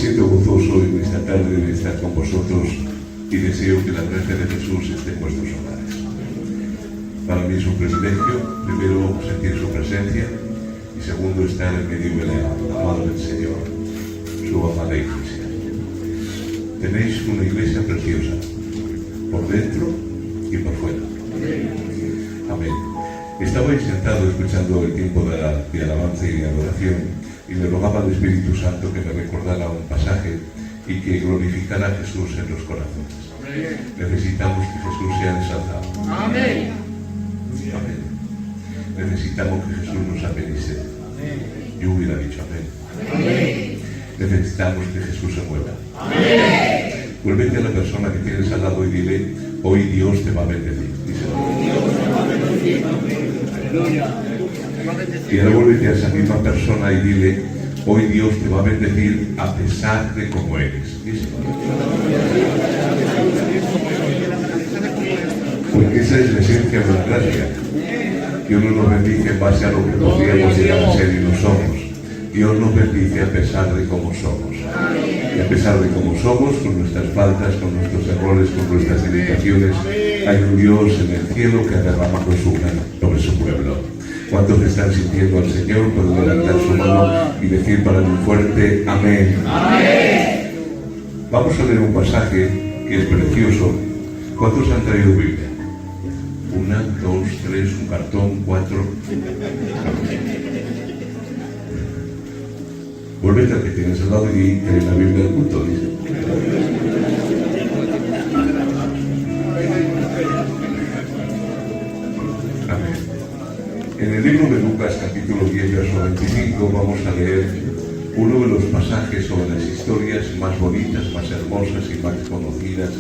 siento gozoso en esta tarde de estar con vosotros y deseo que la gracia de Jesús esté en vuestros hogares. Para mí es un privilegio, primero, sentir su presencia y segundo, estar en medio de la amada del Señor, su amada iglesia. Tenéis una iglesia preciosa, por dentro y por fuera. Amén. Estabais sentado escuchando el tiempo de alabanza y de adoración y le rogaba al Espíritu Santo que me recordara un pasaje y que glorificara a Jesús en los corazones. Amén. Necesitamos que Jesús sea exaltado. Amén. Amén. Necesitamos que Jesús nos amenice. Yo hubiera dicho amén. Amén. Necesitamos que Jesús se mueva. Amén. Vuélvete a la persona que tienes al lado y dile, hoy Dios te va a bendecir. Y ahora vuélvete a esa misma persona y dile, hoy Dios te va a bendecir a pesar de cómo eres. Porque esa es la esencia de la gracia. Dios no nos bendice en base a lo que podríamos llegar a ser y no somos. Dios nos bendice a pesar de cómo somos. Y a pesar de cómo somos, con nuestras faltas, con nuestros errores, con nuestras limitaciones, hay un Dios en el cielo que ha derramado su mano sobre su pueblo. ¿Cuántos están sintiendo al Señor? Pueden levantar su mano y decir para mí fuerte, amén. Amén. Vamos a leer un pasaje que es precioso. ¿Cuántos han traído Biblia? 1, 2, 3, un cartón, 4. Vuelve al que tienes al lado y en la Biblia del culto, dice. Amén. En el libro de Lucas, capítulo 10, verso 25, vamos a leer uno de los pasajes sobre las historias más bonitas, más hermosas y más conocidas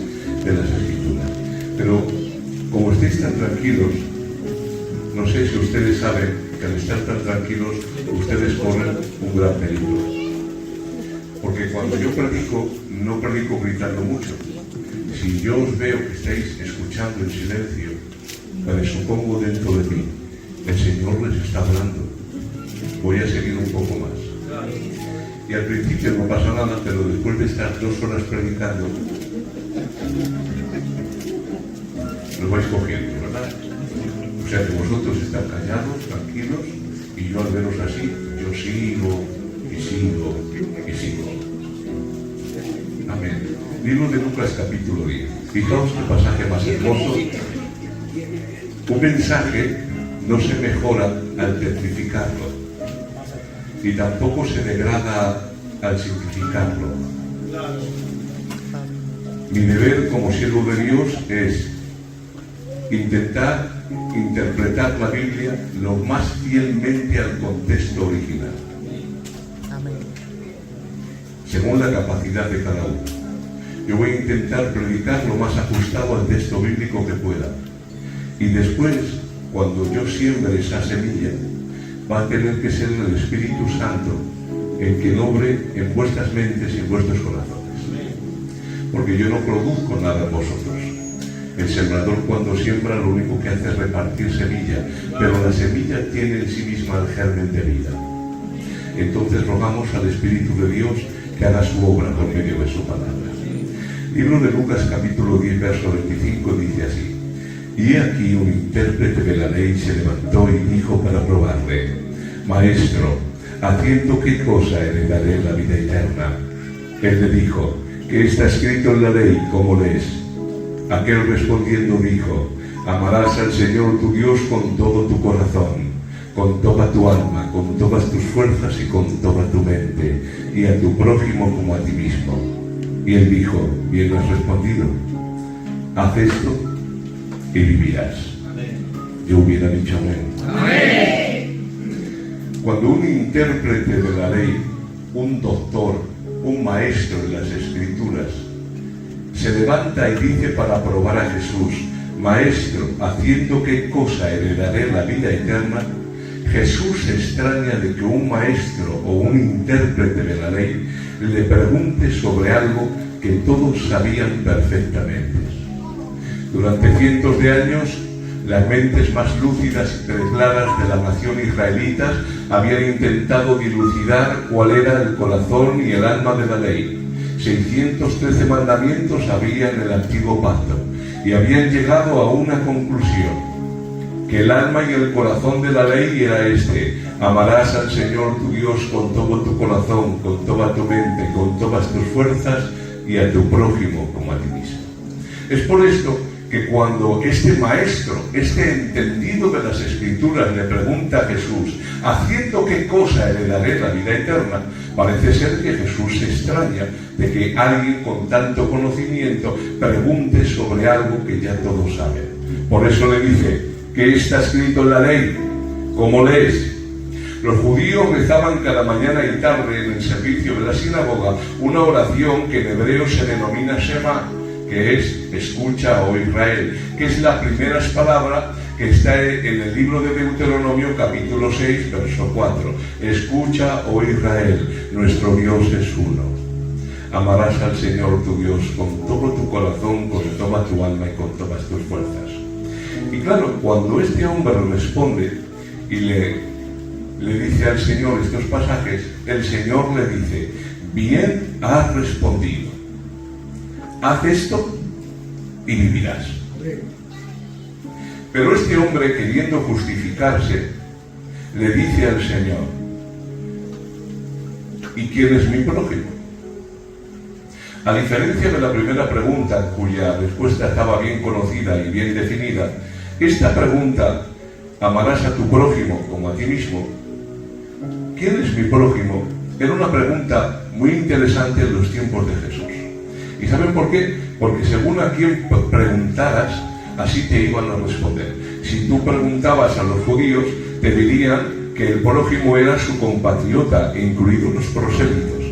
de las Escrituras. Pero, como estéis tan tranquilos, no sé si ustedes saben que al estar tan tranquilos, ustedes corren un gran peligro. Porque cuando yo predico, no predico gritando mucho. Si yo os veo que estáis escuchando en silencio, me supongo dentro de mí, el Señor les está hablando. Voy a seguir un poco más. Y al principio no pasa nada, pero después de estar 2 horas predicando, lo vais cogiendo, ¿verdad? O sea que vosotros están callados, tranquilos, y yo al veros así, yo sigo, y sigo, y sigo. Amén. Libro de Lucas, capítulo 10. Fijaos qué pasaje más hermoso. Un mensaje no se mejora al certificarlo, y tampoco se degrada al simplificarlo. Mi deber como siervo de Dios es intentar interpretar la Biblia lo más fielmente al contexto original, según la capacidad de cada uno. Yo voy a intentar predicar lo más ajustado al texto bíblico que pueda, y después, cuando yo siembre esa semilla, va a tener que ser el Espíritu Santo el que obre en vuestras mentes y en vuestros corazones, porque yo no produzco nada en vosotros. El sembrador, cuando siembra, lo único que hace es repartir semilla, pero la semilla tiene en sí misma el germen de vida. Entonces rogamos al Espíritu de Dios que haga su obra por medio de su palabra. Libro de Lucas, capítulo 10, verso 25, dice así: y he aquí un intérprete de la ley se levantó y dijo para probarle: Maestro, ¿haciendo qué cosa heredaré la vida eterna? Él le dijo: ¿qué está escrito en la ley? ¿Cómo lees? Aquel respondiendo dijo: amarás al Señor tu Dios con todo tu corazón, con toda tu alma, con todas tus fuerzas y con toda tu mente, y a tu prójimo como a ti mismo. Y él dijo: bien has respondido, haz esto y vivirás. Yo hubiera dicho amén. Amén. Cuando un intérprete de la ley, un doctor, un maestro de las Escrituras, se levanta y dice para probar a Jesús: Maestro, ¿haciendo qué cosa heredaré la vida eterna? Jesús se extraña de que un maestro o un intérprete de la ley le pregunte sobre algo que todos sabían perfectamente. Durante cientos de años, las mentes más lúcidas y claras de la nación israelitas habían intentado dilucidar cuál era el corazón y el alma de la ley. 613 mandamientos había en el antiguo pacto y habían llegado a una conclusión, que el alma y el corazón de la ley era este: amarás al Señor tu Dios con todo tu corazón, con toda tu mente, con todas tus fuerzas, y a tu prójimo como a ti mismo. Es por esto que cuando este maestro, este entendido de las Escrituras, le pregunta a Jesús, ¿haciendo qué cosa heredaré la vida eterna?, parece ser que Jesús se extraña de que alguien con tanto conocimiento pregunte sobre algo que ya todos saben. Por eso le dice: ¿qué está escrito en la ley? ¿Cómo lees? Los judíos rezaban cada mañana y tarde en el servicio de la sinagoga una oración que en hebreo se denomina Shema, que es escucha, oh Israel, que es la primera palabra que está en el libro de Deuteronomio capítulo 6, verso 4. Escucha, oh Israel, nuestro Dios es uno. Amarás al Señor tu Dios con todo tu corazón, con toda tu alma y con todas tus fuerzas. Y claro, cuando este hombre responde y le dice al Señor estos pasajes, el Señor le dice: bien has respondido, haz esto y vivirás. Pero este hombre, queriendo justificarse, le dice al Señor: ¿y quién es mi prójimo? A diferencia de la primera pregunta, cuya respuesta estaba bien conocida y bien definida, esta pregunta, amarás a tu prójimo como a ti mismo, ¿quién es mi prójimo?, era una pregunta muy interesante en los tiempos de Jesús. ¿Y saben por qué? Porque según a quién preguntaras, así te iban a responder. Si tú preguntabas a los judíos, te dirían que el prójimo era su compatriota, incluidos los prosélitos.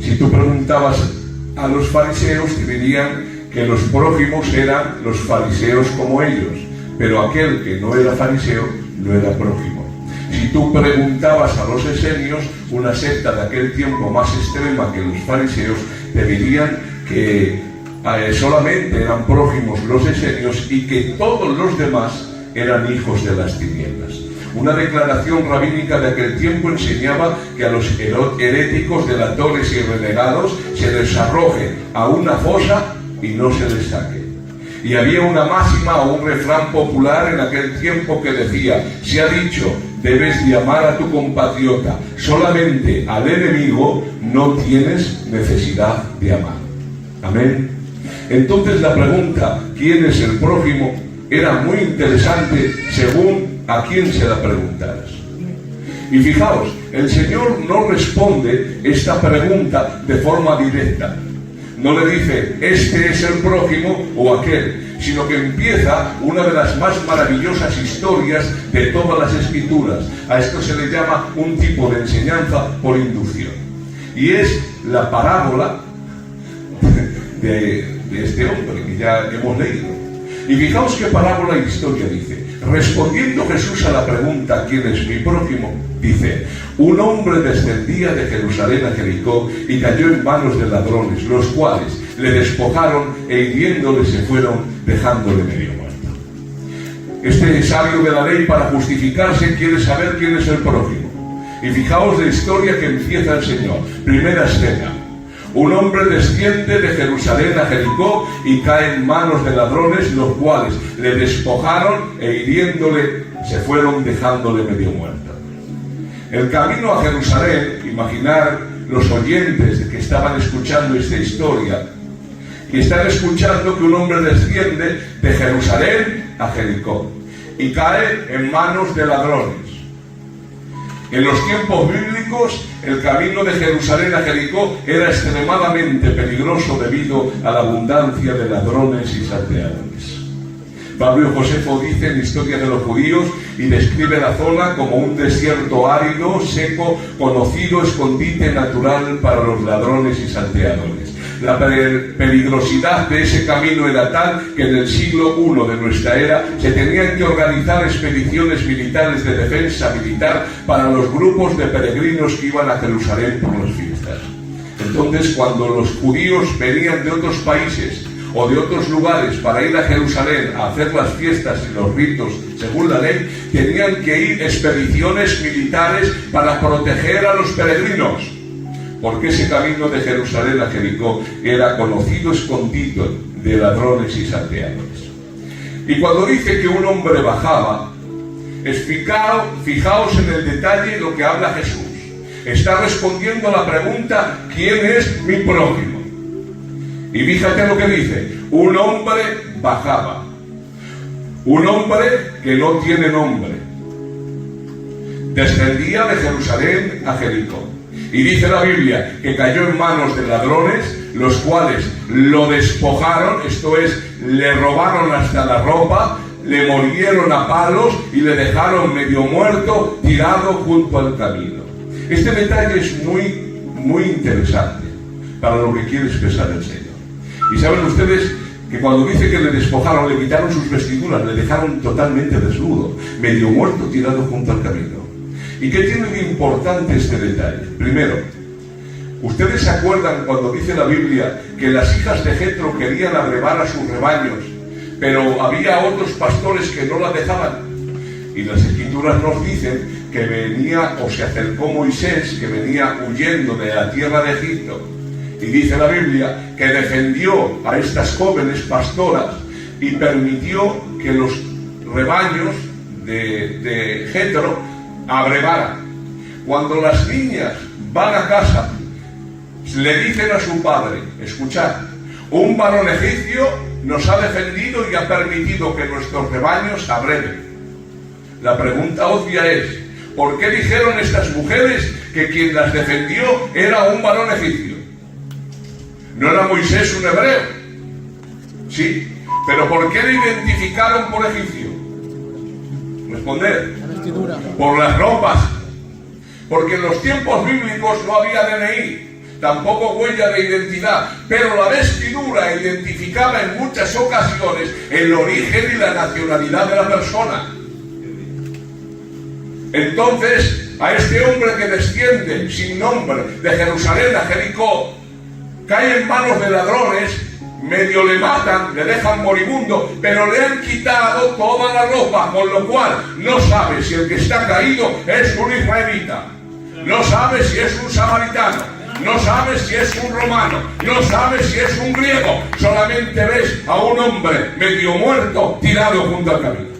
Si tú preguntabas a los fariseos, te dirían que los prójimos eran los fariseos como ellos, pero aquel que no era fariseo no era prójimo. Si tú preguntabas a los esenios, una secta de aquel tiempo más extrema que los fariseos, te dirían que solamente eran prójimos los esenios y que todos los demás eran hijos de las tinieblas. Una declaración rabínica de aquel tiempo enseñaba que a los heréticos, delatores y renegados se les arroje a una fosa y no se les saque. Y había una máxima o un refrán popular en aquel tiempo que decía: se ha dicho, debes de amar a tu compatriota, solamente al enemigo no tienes necesidad de amar. Amén. Entonces la pregunta, ¿quién es el prójimo?, era muy interesante según a quién se la preguntaras. Y fijaos, el Señor no responde esta pregunta de forma directa. No le dice, este es el prójimo o aquel, sino que empieza una de las más maravillosas historias de todas las Escrituras. A esto se le llama un tipo de enseñanza por inducción. Y es la parábola de este hombre que ya hemos leído. Y fijaos qué parábola y historia dice. Respondiendo Jesús a la pregunta, ¿quién es mi prójimo?, dice: un hombre descendía de Jerusalén a Jericó y cayó en manos de ladrones, los cuales le despojaron e hiriéndole se fueron, dejándole medio muerto. Este sabio de la ley, para justificarse, quiere saber quién es el prójimo. Y fijaos la historia que empieza el Señor. Primera escena: un hombre desciende de Jerusalén a Jericó y cae en manos de ladrones, los cuales le despojaron e hiriéndole se fueron, dejándole medio muerto. El camino a Jerusalén, imaginar los oyentes que estaban escuchando esta historia, y están escuchando que un hombre desciende de Jerusalén a Jericó y cae en manos de ladrones. En los tiempos bíblicos, el camino de Jerusalén a Jericó era extremadamente peligroso debido a la abundancia de ladrones y salteadores. Pablo Josefo dice en Historia de los Judíos y describe la zona como un desierto árido, seco, conocido escondite natural para los ladrones y salteadores. La peligrosidad de ese camino era tal que en el siglo I de nuestra era se tenían que organizar expediciones militares de defensa militar para los grupos de peregrinos que iban a Jerusalén por las fiestas. Entonces, cuando los judíos venían de otros países o de otros lugares para ir a Jerusalén a hacer las fiestas y los ritos según la ley, tenían que ir expediciones militares para proteger a los peregrinos, porque ese camino de Jerusalén a Jericó era conocido escondido de ladrones y salteadores. Y cuando dice que un hombre bajaba, fijaos en el detalle lo que habla Jesús. Está respondiendo a la pregunta: ¿quién es mi prójimo? Y fíjate lo que dice: un hombre bajaba. Un hombre que no tiene nombre. Descendía de Jerusalén a Jericó. Y dice la Biblia que cayó en manos de ladrones, los cuales lo despojaron, esto es, le robaron hasta la ropa, le mordieron a palos y le dejaron medio muerto, tirado junto al camino. Este detalle es muy interesante para lo que quiere expresar el Señor. Y saben ustedes que cuando dice que le despojaron, le quitaron sus vestiduras, le dejaron totalmente desnudo, medio muerto, tirado junto al camino. ¿Y qué tiene de importante este detalle? Primero, ¿ustedes se acuerdan cuando dice la Biblia que las hijas de Jetro querían abrevar a sus rebaños, pero había otros pastores que no las dejaban? Y las Escrituras nos dicen que venía, o se acercó Moisés, que venía huyendo de la tierra de Egipto, y dice la Biblia que defendió a estas jóvenes pastoras y permitió que los rebaños de Jetro abrevaran. Cuando las niñas van a casa, le dicen a su padre: escuchad, un varón egipcio nos ha defendido y ha permitido que nuestros rebaños abreven. La pregunta obvia es: ¿por qué dijeron estas mujeres que quien las defendió era un varón egipcio? ¿No era Moisés un hebreo? Sí, pero ¿por qué le identificaron por egipcio? Responder: por las ropas. Porque en los tiempos bíblicos no había DNI, tampoco huella de identidad, pero la vestidura identificaba en muchas ocasiones el origen y la nacionalidad de la persona. Entonces, a este hombre que desciende sin nombre de Jerusalén a Jericó, cae en manos de ladrones, medio le matan, le dejan moribundo, pero le han quitado toda la ropa, con lo cual no sabe si el que está caído es un israelita, no sabe si es un samaritano, no sabe si es un romano, no sabe si es un griego, solamente ves a un hombre medio muerto tirado junto al camino.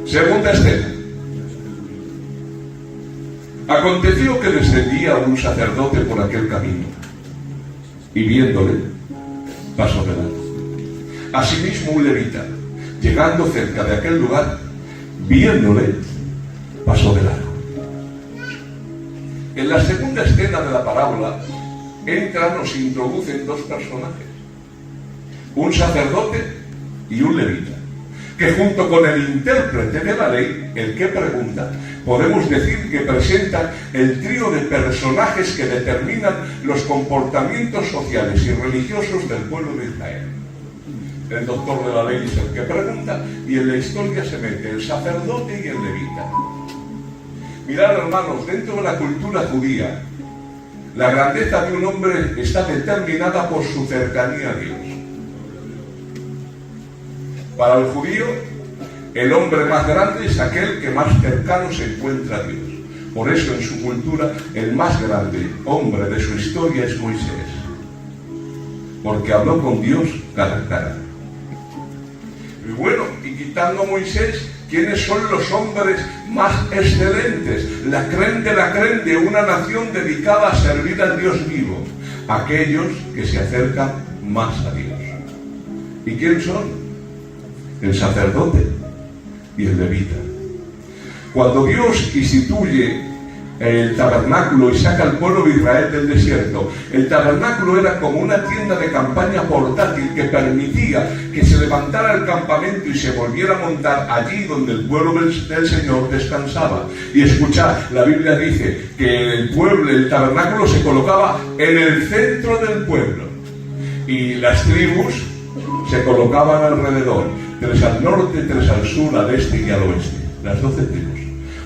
Segunda escena. Aconteció que descendía un sacerdote por aquel camino, y viéndole, pasó de largo. Asimismo un levita, llegando cerca de aquel lugar, viéndole, pasó de largo. En la segunda escena de la parábola, nos introducen dos personajes, un sacerdote y un levita, que junto con el intérprete de la ley, el que pregunta, podemos decir que presentan el trío de personajes que determinan los comportamientos sociales y religiosos del pueblo de Israel. El doctor de la ley es el que pregunta, y en la historia se mete el sacerdote y el levita. Mirad, hermanos, dentro de la cultura judía, la grandeza de un hombre está determinada por su cercanía a Dios. Para el judío, el hombre más grande es aquel que más cercano se encuentra a Dios. Por eso en su cultura el más grande hombre de su historia es Moisés, porque habló con Dios cara a cara. Y bueno, y quitando a Moisés, ¿quiénes son los hombres más excelentes? La crème de una nación dedicada a servir al Dios vivo. Aquellos que se acercan más a Dios. ¿Y quién son? El sacerdote y el levita. Cuando Dios instituye el tabernáculo y saca al pueblo de Israel del desierto, el tabernáculo era como una tienda de campaña portátil que permitía que se levantara el campamento y se volviera a montar allí donde el pueblo del Señor descansaba. Y escuchad, la Biblia dice que el tabernáculo se colocaba en el centro del pueblo y las tribus se colocaban alrededor, 3 al norte, 3 al sur, al este y al oeste, las 12 tribus.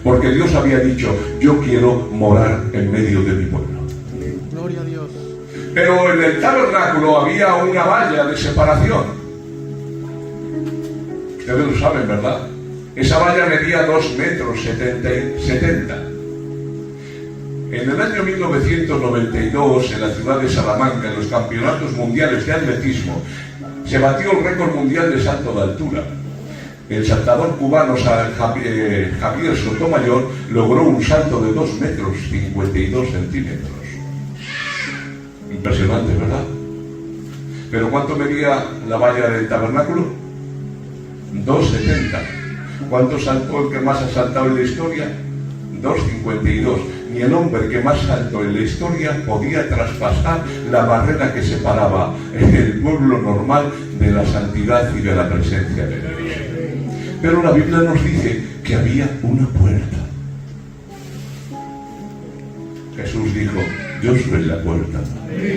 Porque Dios había dicho, yo quiero morar en medio de mi pueblo. Gloria a Dios. Pero en el tabernáculo había una valla de separación. Ustedes lo saben, ¿verdad? Esa valla medía 2 metros 70. En el año 1992, en la ciudad de Salamanca, en los campeonatos mundiales de atletismo, se batió el récord mundial de salto de altura. El saltador cubano Javier Sotomayor logró un salto de 2 metros 52 centímetros. Impresionante, ¿verdad? ¿Pero cuánto medía la valla del tabernáculo? 2,70. ¿Cuánto saltó el que más ha saltado en la historia? 2,52. Ni el hombre que más saltó en la historia podía traspasar la barrera que separaba el pueblo normal de la santidad y de la presencia de Dios. Pero la Biblia nos dice que había una puerta. Jesús dijo, yo soy la puerta.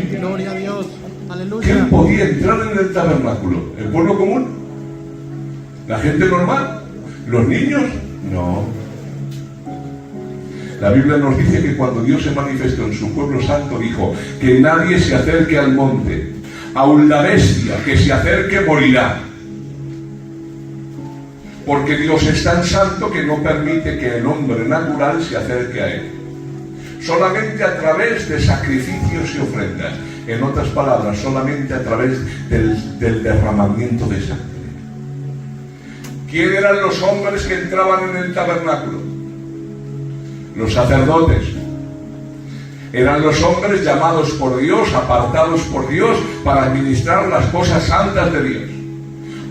Gloria a Dios. Aleluya. ¿Quién podía entrar en el tabernáculo? ¿El pueblo común? ¿La gente normal? ¿Los niños? No. La Biblia nos dice que cuando Dios se manifestó en su pueblo santo, dijo que nadie se acerque al monte, aun la bestia que se acerque morirá. Porque Dios es tan santo que no permite que el hombre natural se acerque a él. Solamente a través de sacrificios y ofrendas. En otras palabras, solamente a través del derramamiento de sangre. ¿Quién eran los hombres que entraban en el tabernáculo? Los sacerdotes. Eran los hombres llamados por Dios, apartados por Dios, para administrar las cosas santas de Dios.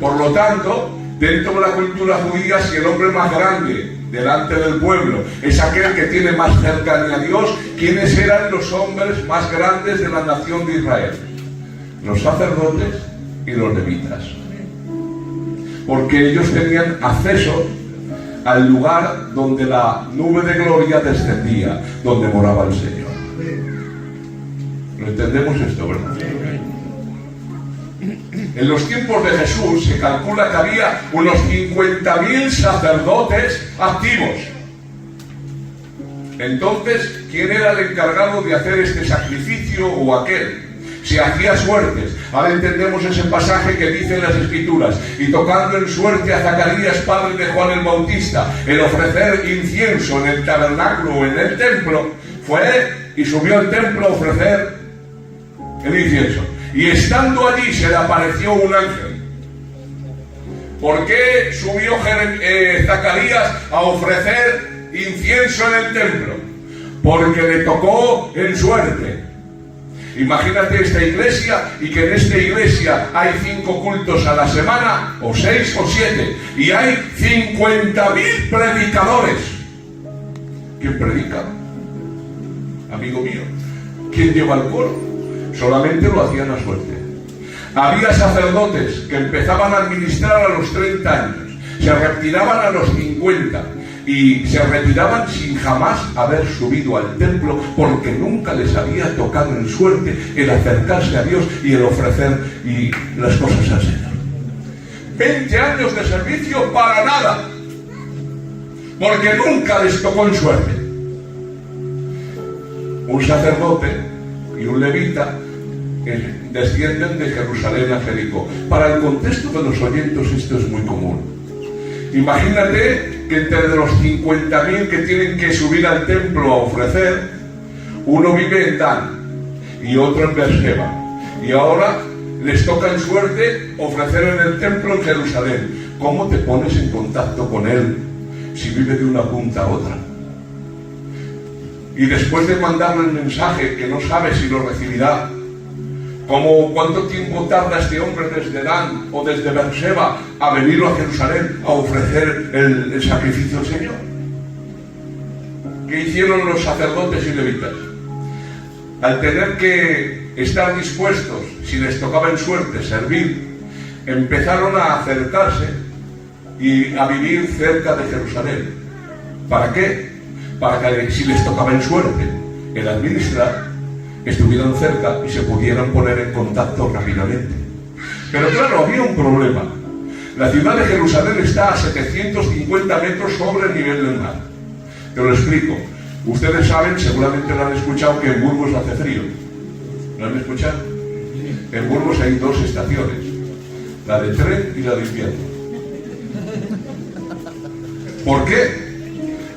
Por lo tanto, dentro de la cultura judía, si el hombre más grande delante del pueblo es aquel que tiene más cercanía a Dios, ¿quiénes eran los hombres más grandes de la nación de Israel? Los sacerdotes y los levitas. Porque ellos tenían acceso al lugar donde la nube de gloria descendía, donde moraba el Señor. ¿Lo entendemos esto, verdad? En los tiempos de Jesús se calcula que había unos 50.000 sacerdotes activos. Entonces, ¿quién era el encargado de hacer este sacrificio o aquel? Se hacía suertes. Ahora entendemos ese pasaje que dice en las Escrituras: y tocando en suerte a Zacarías, padre de Juan el Bautista, el ofrecer incienso en el tabernáculo o en el templo, fue y subió al templo a ofrecer el incienso. Y estando allí se le apareció un ángel. ¿Por qué subió Zacarías a ofrecer incienso en el templo? Porque le tocó en suerte. Imagínate esta iglesia y que en esta iglesia hay 5 cultos a la semana, o 6 o 7, y hay 50.000 predicadores. ¿Quién predica? Amigo mío. ¿Quién lleva el coro? Solamente lo hacían a suerte. Había sacerdotes que empezaban a administrar a los 30 años, se retiraban a los 50 y se retiraban sin jamás haber subido al templo, porque nunca les había tocado en suerte el acercarse a Dios y el ofrecer y las cosas al Señor. 20 años de servicio para nada, porque nunca les tocó en suerte. Un sacerdote y un levita descienden de Jerusalén a Jericó. Para el contexto de los oyentes esto es muy común. Imagínate que entre los 50.000 que tienen que subir al templo a ofrecer, uno vive en Dan y otro en Berseba, y ahora les toca en suerte ofrecer en el templo en Jerusalén. ¿Cómo te pones en contacto con él si vive de una punta a otra? Y después de mandarle el mensaje que no sabe si lo recibirá, ¿cuánto tiempo tarda este hombre desde Dan o desde Berseba a venir a Jerusalén a ofrecer el sacrificio al Señor? ¿Qué hicieron los sacerdotes y levitas? Al tener que estar dispuestos, si les tocaba en suerte servir, empezaron a acercarse y a vivir cerca de Jerusalén. ¿Para qué? Para que si les tocaba en suerte el administrar, estuvieran cerca y se pudieran poner en contacto rápidamente. Pero claro, había un problema. La ciudad de Jerusalén está a 750 metros sobre el nivel del mar. Te lo explico. Ustedes saben, seguramente lo han escuchado, que en Burgos hace frío. ¿Lo han escuchado? En Burgos hay dos estaciones, la de tren y la de invierno. ¿Por qué?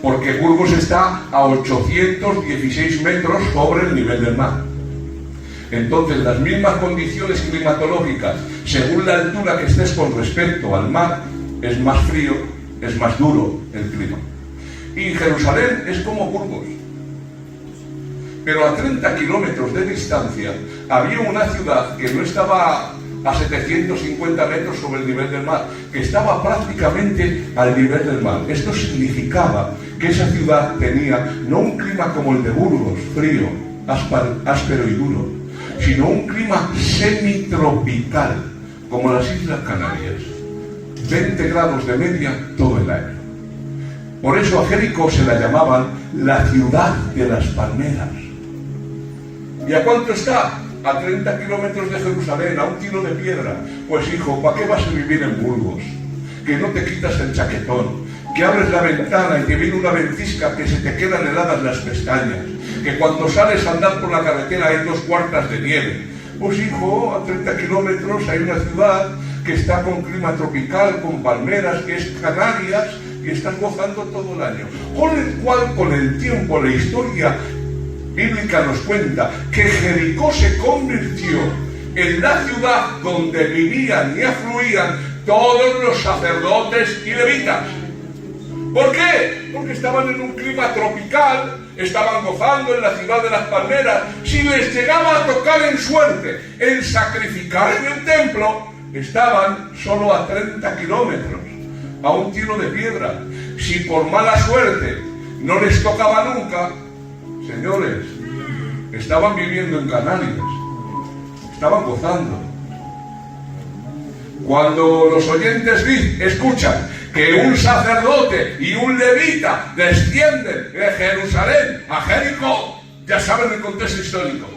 Porque Burgos está a 816 metros sobre el nivel del mar. Entonces, las mismas condiciones climatológicas, según la altura que estés con respecto al mar, es más frío, es más duro el clima. Y Jerusalén es como Burgos. Pero a 30 kilómetros de distancia había una ciudad que no estaba a 750 metros sobre el nivel del mar, que estaba prácticamente al nivel del mar. Esto significaba que esa ciudad tenía no un clima como el de Burgos, frío, áspero y duro, sino un clima semitropical, como las Islas Canarias. 20 grados de media todo el año. Por eso a Jericó se la llamaban la ciudad de las palmeras. ¿Y a cuánto está? A 30 kilómetros de Jerusalén, a un tiro de piedra. Pues hijo, ¿para qué vas a vivir en Burgos? Que no te quitas el chaquetón, que abres la ventana y te viene una ventisca que se te quedan heladas las pestañas, que cuando sales a andar por la carretera hay 2 cuartas de nieve. Pues hijo, a 30 kilómetros hay una ciudad que está con clima tropical, con palmeras, que es Canarias, y estás gozando todo el año. Con el cual, con el tiempo, la historia bíblica nos cuenta que Jericó se convirtió en la ciudad donde vivían y afluían todos los sacerdotes y levitas. ¿Por qué? Porque estaban en un clima tropical, estaban gozando en la ciudad de las palmeras. Si les llegaba a tocar en suerte el sacrificar en el templo, estaban solo a 30 kilómetros, a un tiro de piedra. Si por mala suerte no les tocaba nunca, señores, estaban viviendo en Canarias, estaban gozando. Cuando los oyentes escuchan que un sacerdote y un levita descienden de Jerusalén a Jericó, ya saben el contexto histórico.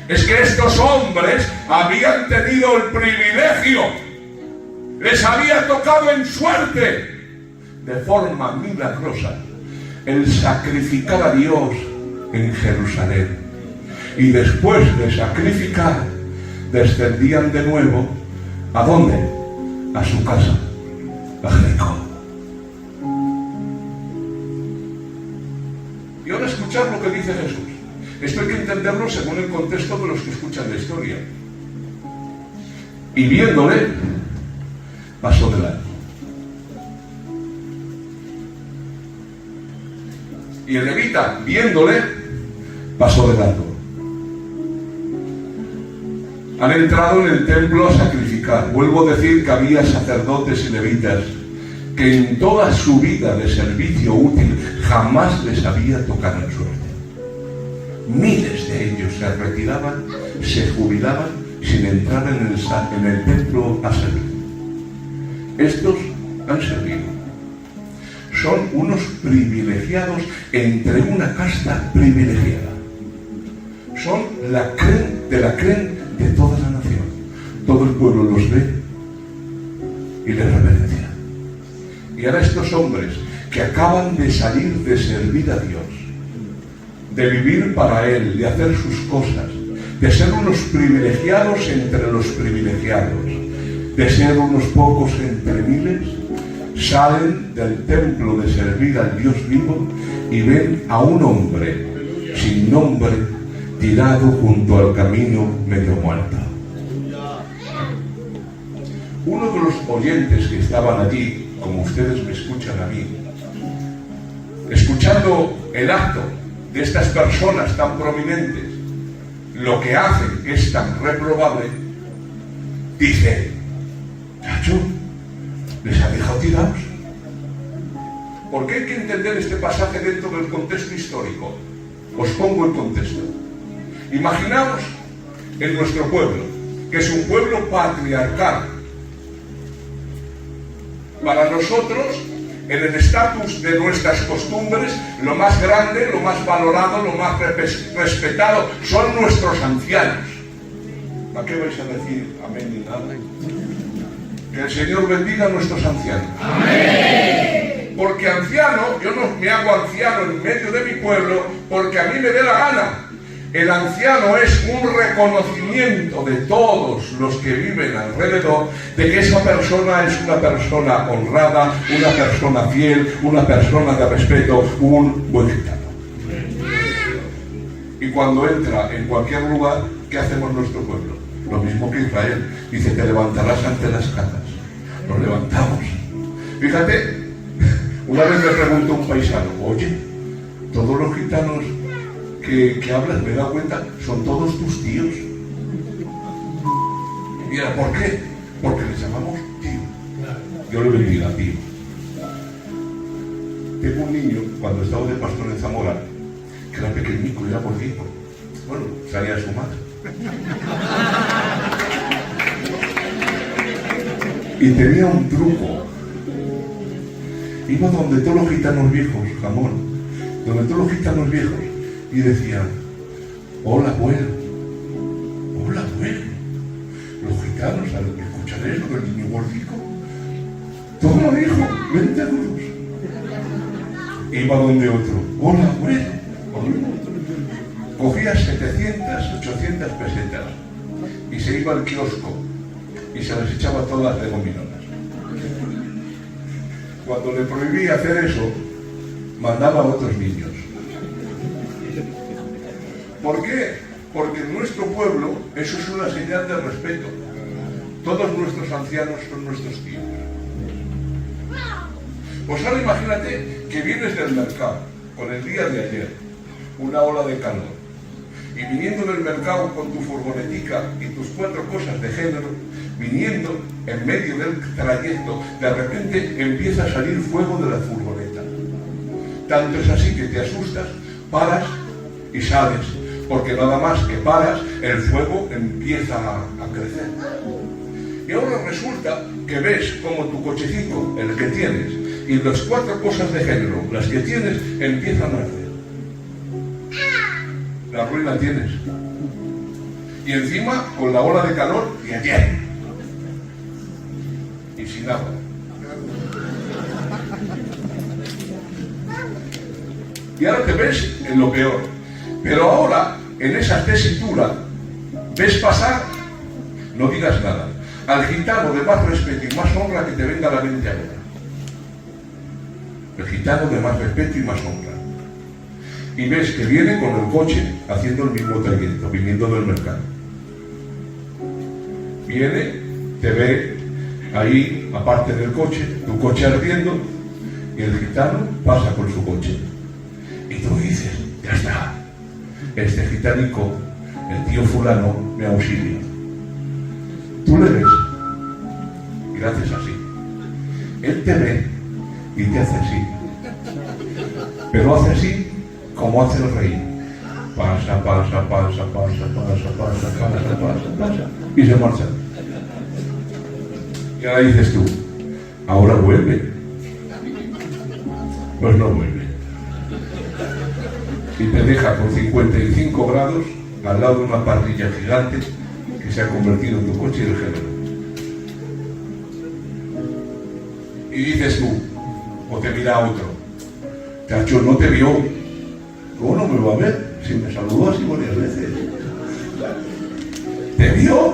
Es que estos hombres habían tenido el privilegio, les había tocado en suerte, de forma milagrosa, el sacrificar a Dios en Jerusalén. Y después de sacrificar, descendían de nuevo, ¿a dónde? A su casa, a Jericó. Y ahora escuchad lo que dice Jesús. Esto hay que entenderlo según el contexto de los que escuchan la historia. Y viéndole, pasó de largo. Y el levita, viéndole, pasó de largo. Han entrado en el templo a sacrificar. Vuelvo a decir que había sacerdotes y levitas que en toda su vida de servicio útil jamás les había tocado en suerte. Miles de ellos se retiraban, se jubilaban sin entrar en el templo a servir. Estos han servido. Son unos privilegiados entre una casta privilegiada. Son la creen de toda la nación. Todo el pueblo los ve y les reverencia. Y ahora estos hombres que acaban de salir de servir a Dios, de vivir para Él, de hacer sus cosas, de ser unos privilegiados entre los privilegiados, de ser unos pocos entre miles, salen del templo de servir al Dios vivo y ven a un hombre sin nombre tirado junto al camino medio muerto. Uno de los oyentes que estaban allí, como ustedes me escuchan a mí, escuchando el acto de estas personas tan prominentes, lo que hacen que es tan reprobable, dice: chacho, ¿les ha dejado tirados? Porque hay que entender este pasaje dentro del contexto histórico. Os pongo el contexto. Imaginaos en nuestro pueblo, que es un pueblo patriarcal. Para nosotros, en el estatus de nuestras costumbres, lo más grande, lo más valorado, lo más respetado son nuestros ancianos. ¿Para qué vais a decir amén ni nada? Que el Señor bendiga a nuestros ancianos. Amén. Porque anciano, yo no me hago anciano en medio de mi pueblo porque a mí me dé la gana. El anciano es un reconocimiento de todos los que viven alrededor de que esa persona es una persona honrada, una persona fiel, una persona de respeto, un buen gitano. Y cuando entra en cualquier lugar, ¿qué hacemos nuestro pueblo? Lo mismo que Israel. Dice, te levantarás ante las casas. Nos levantamos. Fíjate, una vez me preguntó un paisano, oye, todos los gitanos que hablas, me he dado cuenta, son todos tus tíos. Y era, ¿por qué? Porque les llamamos tío. Yo le bendiga, tío. Tengo un niño, cuando estaba de pastor en Zamora, que era pequeñico, era gordito. Bueno, salía de su madre. Y tenía un truco. Iba donde todos los gitanos viejos, jamón, donde todos los gitanos viejos, y decían, hola abuelo, hola abuelo. Los gitanos, al escuchar eso del niño gordito, toma hijo, vente a todos. Iba donde otro, hola abuelo. Cogía 700, 800 pesetas y se iba al kiosco y se las echaba todas de gominolas. Cuando le prohibí hacer eso, mandaba a otros niños. ¿Por qué? Porque en nuestro pueblo eso es una señal de respeto. Todos nuestros ancianos son nuestros tíos. Pues ahora imagínate que vienes del mercado con el día de ayer, una ola de calor, y viniendo del mercado con tu furgonetica y tus 4 cosas de género, viniendo en medio del trayecto, de repente empieza a salir fuego de la furgoneta. Tanto es así que te asustas, paras y sales, porque nada más que paras, el fuego empieza a crecer. Y ahora resulta que ves como tu cochecito, el que tienes, y las 4 cosas de género, las que tienes, empiezan a arder. La ruina tienes. Y encima con la ola de calor de ayer. Y sin agua. Y ahora te ves en lo peor. Pero ahora, en esa tesitura, ves pasar, no digas nada, al gitano de más respeto y más honra que te venga a la mente ahora. El gitano de más respeto y más honra. Y ves que viene con el coche haciendo el mismo trayecto, viniendo del mercado. Viene, te ve ahí, aparte del coche, tu coche ardiendo, y el gitano pasa con su coche. Y tú dices, ya está, este gitanico, el tío fulano, me auxilia. Tú le ves, y le haces así. Él te ve y te hace así. Pero hace así como hace el rey. Pasa, pasa, pasa, pasa, pasa, pasa, pasa, pasa, pasa. Y se marcha. Y ahora dices tú, ahora vuelve. Pues no vuelve. Y te deja con 55 grados al lado de una parrilla gigante que se ha convertido en tu coche de género. Y dices tú, o te mira otro, chacho, no te vio. ¿Cómo no me va a ver? Si me saludó así varias veces. Te vio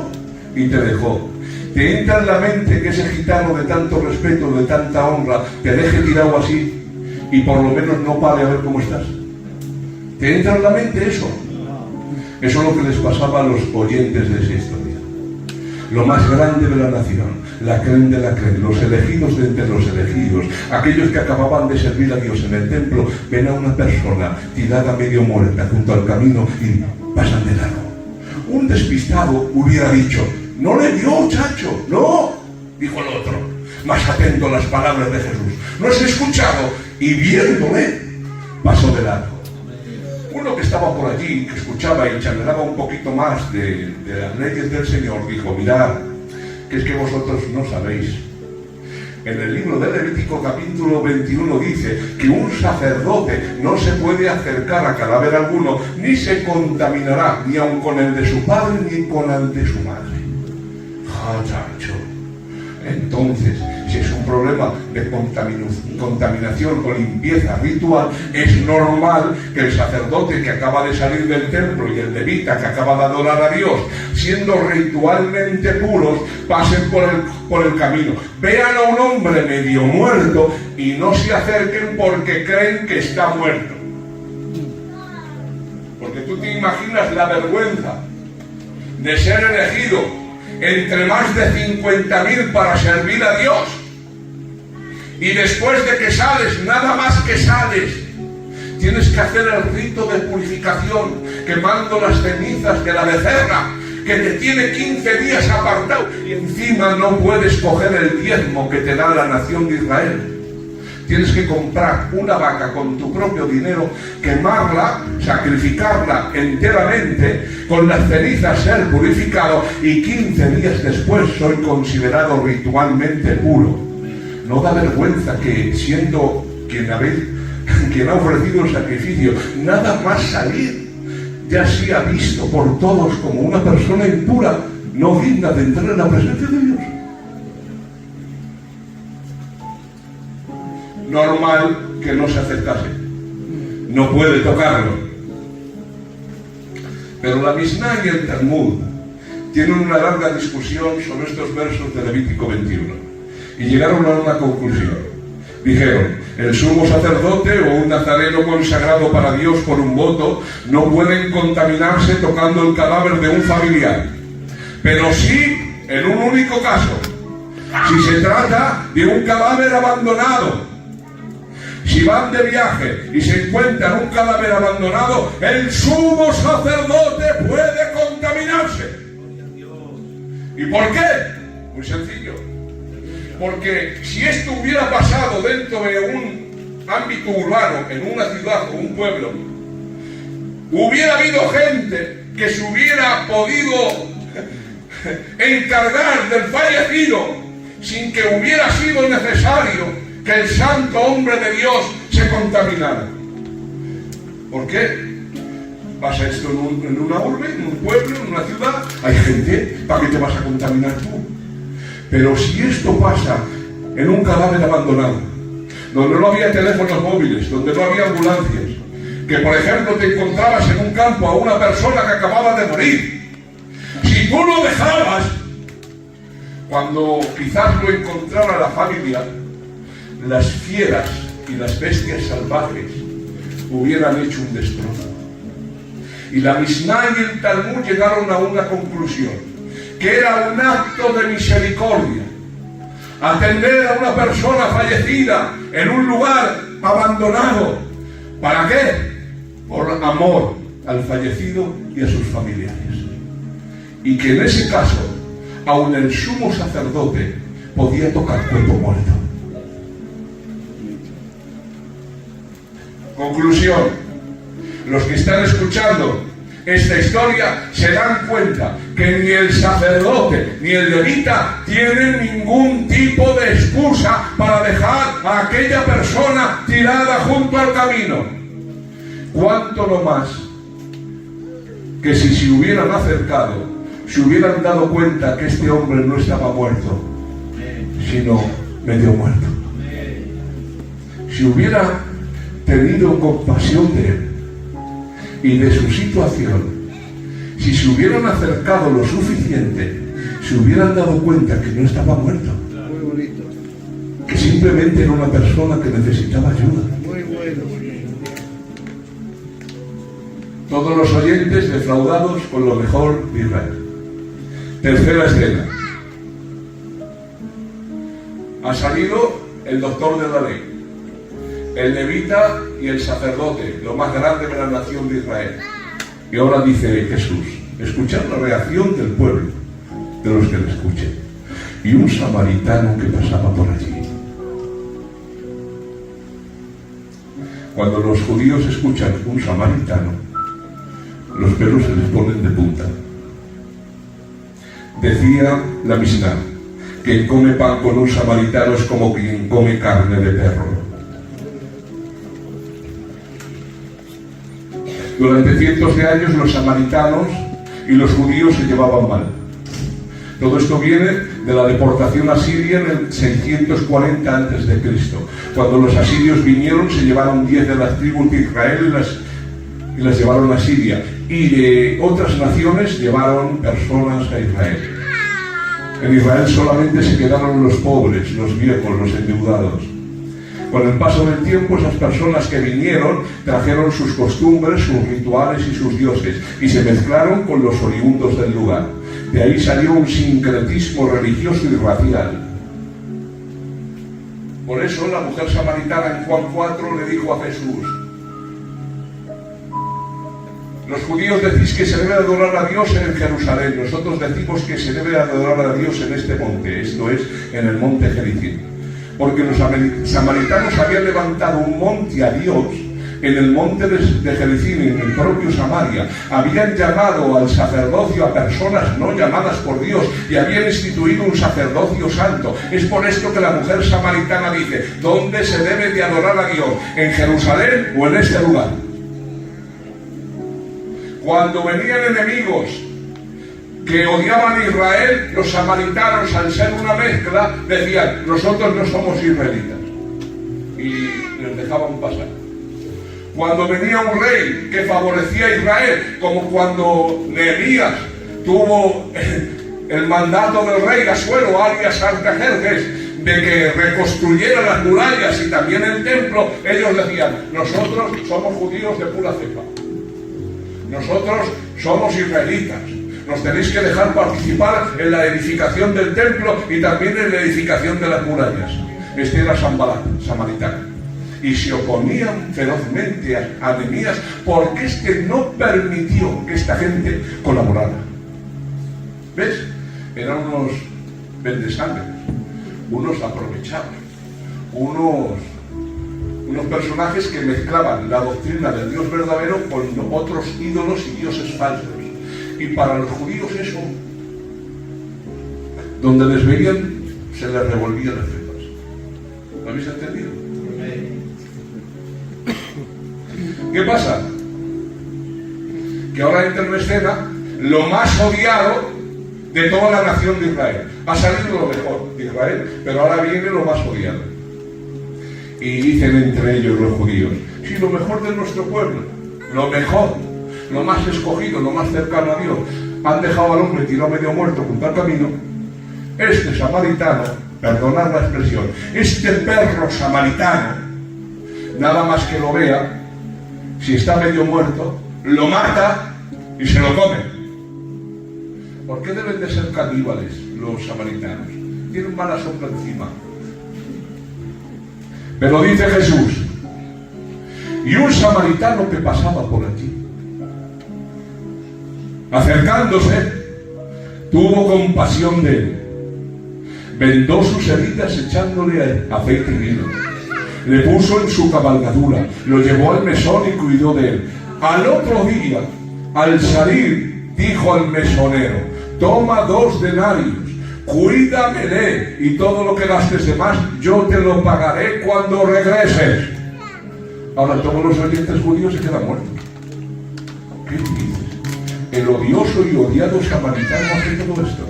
y te dejó. Te entra en la mente que ese gitano de tanto respeto, de tanta honra, te deje tirado así y por lo menos no pare a ver cómo estás. ¿Te entra en la mente eso? Eso es lo que les pasaba a los oyentes de esa historia. Lo más grande de la nación, la creen de la creen, los elegidos de entre los elegidos, aquellos que acababan de servir a Dios en el templo, ven a una persona tirada medio muerta junto al camino y pasan de largo. Un despistado hubiera dicho, no le dio, chacho, no, dijo el otro, más atento a las palabras de Jesús, no has escuchado, y viéndole, pasó de largo. Uno que estaba por allí, que escuchaba y charlaba un poquito más de las leyes del Señor, dijo, mirad, que es que vosotros no sabéis. En el libro de Levítico capítulo 21 dice que un sacerdote no se puede acercar a cadáver alguno, ni se contaminará, ni aun con el de su padre, ni con el de su madre. ¡Ah, chacho! Entonces, Si es un problema de contaminación o limpieza ritual, es normal que el sacerdote que acaba de salir del templo y el levita que acaba de adorar a Dios, siendo ritualmente puros, pasen por el camino, vean a un hombre medio muerto y no se acerquen porque creen que está muerto. Porque tú te imaginas la vergüenza de ser elegido entre más de 50.000 para servir a Dios, y después de que sales, nada más que sales, tienes que hacer el rito de purificación, quemando las cenizas de la becerra que te tiene 15 días apartado, y encima no puedes coger el diezmo que te da la nación de Israel. Tienes que comprar una vaca con tu propio dinero, quemarla, sacrificarla enteramente, con las cenizas ser purificado, y 15 días después soy considerado ritualmente puro. ¿No da vergüenza que, siendo quien ha ofrecido el sacrificio, nada más salir, ya sea visto por todos como una persona impura, no digna de entrar en la presencia de Dios? Normal que no se aceptase, no puede tocarlo. Pero la Misná y el Talmud tienen una larga discusión sobre estos versos de Levítico 21 y llegaron a una conclusión. Dijeron: el sumo sacerdote o un nazareno consagrado para Dios por un voto no pueden contaminarse tocando el cadáver de un familiar, pero sí en un único caso: si se trata de un cadáver abandonado. Si van de viaje y se encuentran un cadáver abandonado, el sumo sacerdote puede contaminarse. ¿Y por qué? Muy sencillo. Porque si esto hubiera pasado dentro de un ámbito urbano, en una ciudad o un pueblo, hubiera habido gente que se hubiera podido encargar del fallecido sin que hubiera sido necesario que el santo hombre de Dios se contaminara. ¿Por qué? Pasa esto en una urbe, en un pueblo, en una ciudad, hay gente. ¿Para qué te vas a contaminar tú? Pero si esto pasa en un cadáver abandonado, donde no había teléfonos móviles, donde no había ambulancias, que por ejemplo te encontrabas en un campo a una persona que acababa de morir, si tú lo dejabas, cuando quizás lo encontrara la familia, las fieras y las bestias salvajes hubieran hecho un destrozo. Y la Misná y el Talmud llegaron a una conclusión, que era un acto de misericordia atender a una persona fallecida en un lugar abandonado. ¿Para qué? Por amor al fallecido y a sus familiares. Y que en ese caso, aun el sumo sacerdote podía tocar cuerpo muerto. Conclusión: los que están escuchando esta historia se dan cuenta que ni el sacerdote ni el levita tienen ningún tipo de excusa para dejar a aquella persona tirada junto al camino. Cuánto lo más que si se hubieran acercado, se hubieran dado cuenta que este hombre no estaba muerto, sino medio muerto. Si hubiera tenido compasión de él y de su situación, si se hubieran acercado lo suficiente, se hubieran dado cuenta que no estaba muerto, que simplemente era una persona que necesitaba ayuda. Todos los oyentes defraudados con lo mejor de Israel. Tercera escena: ha salido el doctor de la ley, el levita y el sacerdote, lo más grande de la nación de Israel. Y ahora dice Jesús, escuchad la reacción del pueblo, de los que le escuchen. Y un samaritano que pasaba por allí. Cuando los judíos escuchan un samaritano, los pelos se les ponen de punta. Decía la Misná, quien come pan con un samaritano es como quien come carne de perro. Durante cientos de años los samaritanos y los judíos se llevaban mal. Todo esto viene de la deportación asiria en el 640 a.C. Cuando los asirios vinieron, se llevaron 10 de las tribus de Israel y las llevaron a Siria. Y de otras naciones llevaron personas a Israel. En Israel solamente se quedaron los pobres, los viejos, los endeudados. Con el paso del tiempo, esas personas que vinieron trajeron sus costumbres, sus rituales y sus dioses, y se mezclaron con los oriundos del lugar. De ahí salió un sincretismo religioso y racial. Por eso la mujer samaritana en Juan 4 le dijo a Jesús: los judíos decís que se debe adorar a Dios en Jerusalén, nosotros decimos que se debe adorar a Dios en este monte, esto es, en el monte Gerizim. Porque los samaritanos habían levantado un monte a Dios en el monte de Gerizim, en el propio Samaria. Habían llamado al sacerdocio a personas no llamadas por Dios y habían instituido un sacerdocio santo. Es por esto que la mujer samaritana dice: ¿dónde se debe de adorar a Dios? ¿En Jerusalén o en este lugar? Cuando venían enemigos que odiaban a Israel, los samaritanos, al ser una mezcla, decían: nosotros no somos israelitas, y les dejaban pasar. Cuando venía un rey que favorecía a Israel, como cuando Nehemías tuvo el mandato del rey Asuero, alias Artajerjes, de que reconstruyera las murallas y también el templo, ellos decían: nosotros somos judíos de pura cepa, nosotros somos israelitas, nos tenéis que dejar participar en la edificación del templo y también en la edificación de las murallas. Este era Sanbalat, samaritano. Y se oponían ferozmente a Nehemías porque este no permitió que esta gente colaborara. ¿Ves? Eran unos vendesangres, unos aprovechados, unos personajes que mezclaban la doctrina del Dios verdadero con otros ídolos y dioses falsos. Y para los judíos eso, donde les veían, se les revolvían las tripas. ¿Lo habéis entendido? ¿Qué pasa? Que ahora entra en escena lo más odiado de toda la nación de Israel. Ha salido lo mejor de Israel, pero ahora viene lo más odiado. Y dicen entre ellos los judíos: si lo mejor de nuestro pueblo, lo mejor, lo más escogido, lo más cercano a Dios, han dejado al hombre tirado medio muerto junto al camino, este samaritano, perdonad la expresión, este perro samaritano, nada más que lo vea, si está medio muerto, lo mata y se lo come. ¿Por qué deben de ser caníbales los samaritanos? Tienen mala sombra encima. Pero dice Jesús: y un samaritano que pasaba por allí, acercándose, tuvo compasión de él, vendó sus heridas echándole aceite y vino, le puso en su cabalgadura, lo llevó al mesón y cuidó de él. Al otro día, al salir, dijo al mesonero: toma 2 denarios, cuídamele, y todo lo que gastes de más yo te lo pagaré cuando regreses. Ahora todos los oyentes judíos se quedan muertos. ¿Qué dices? El odioso y odiado samaritano hace todo esto.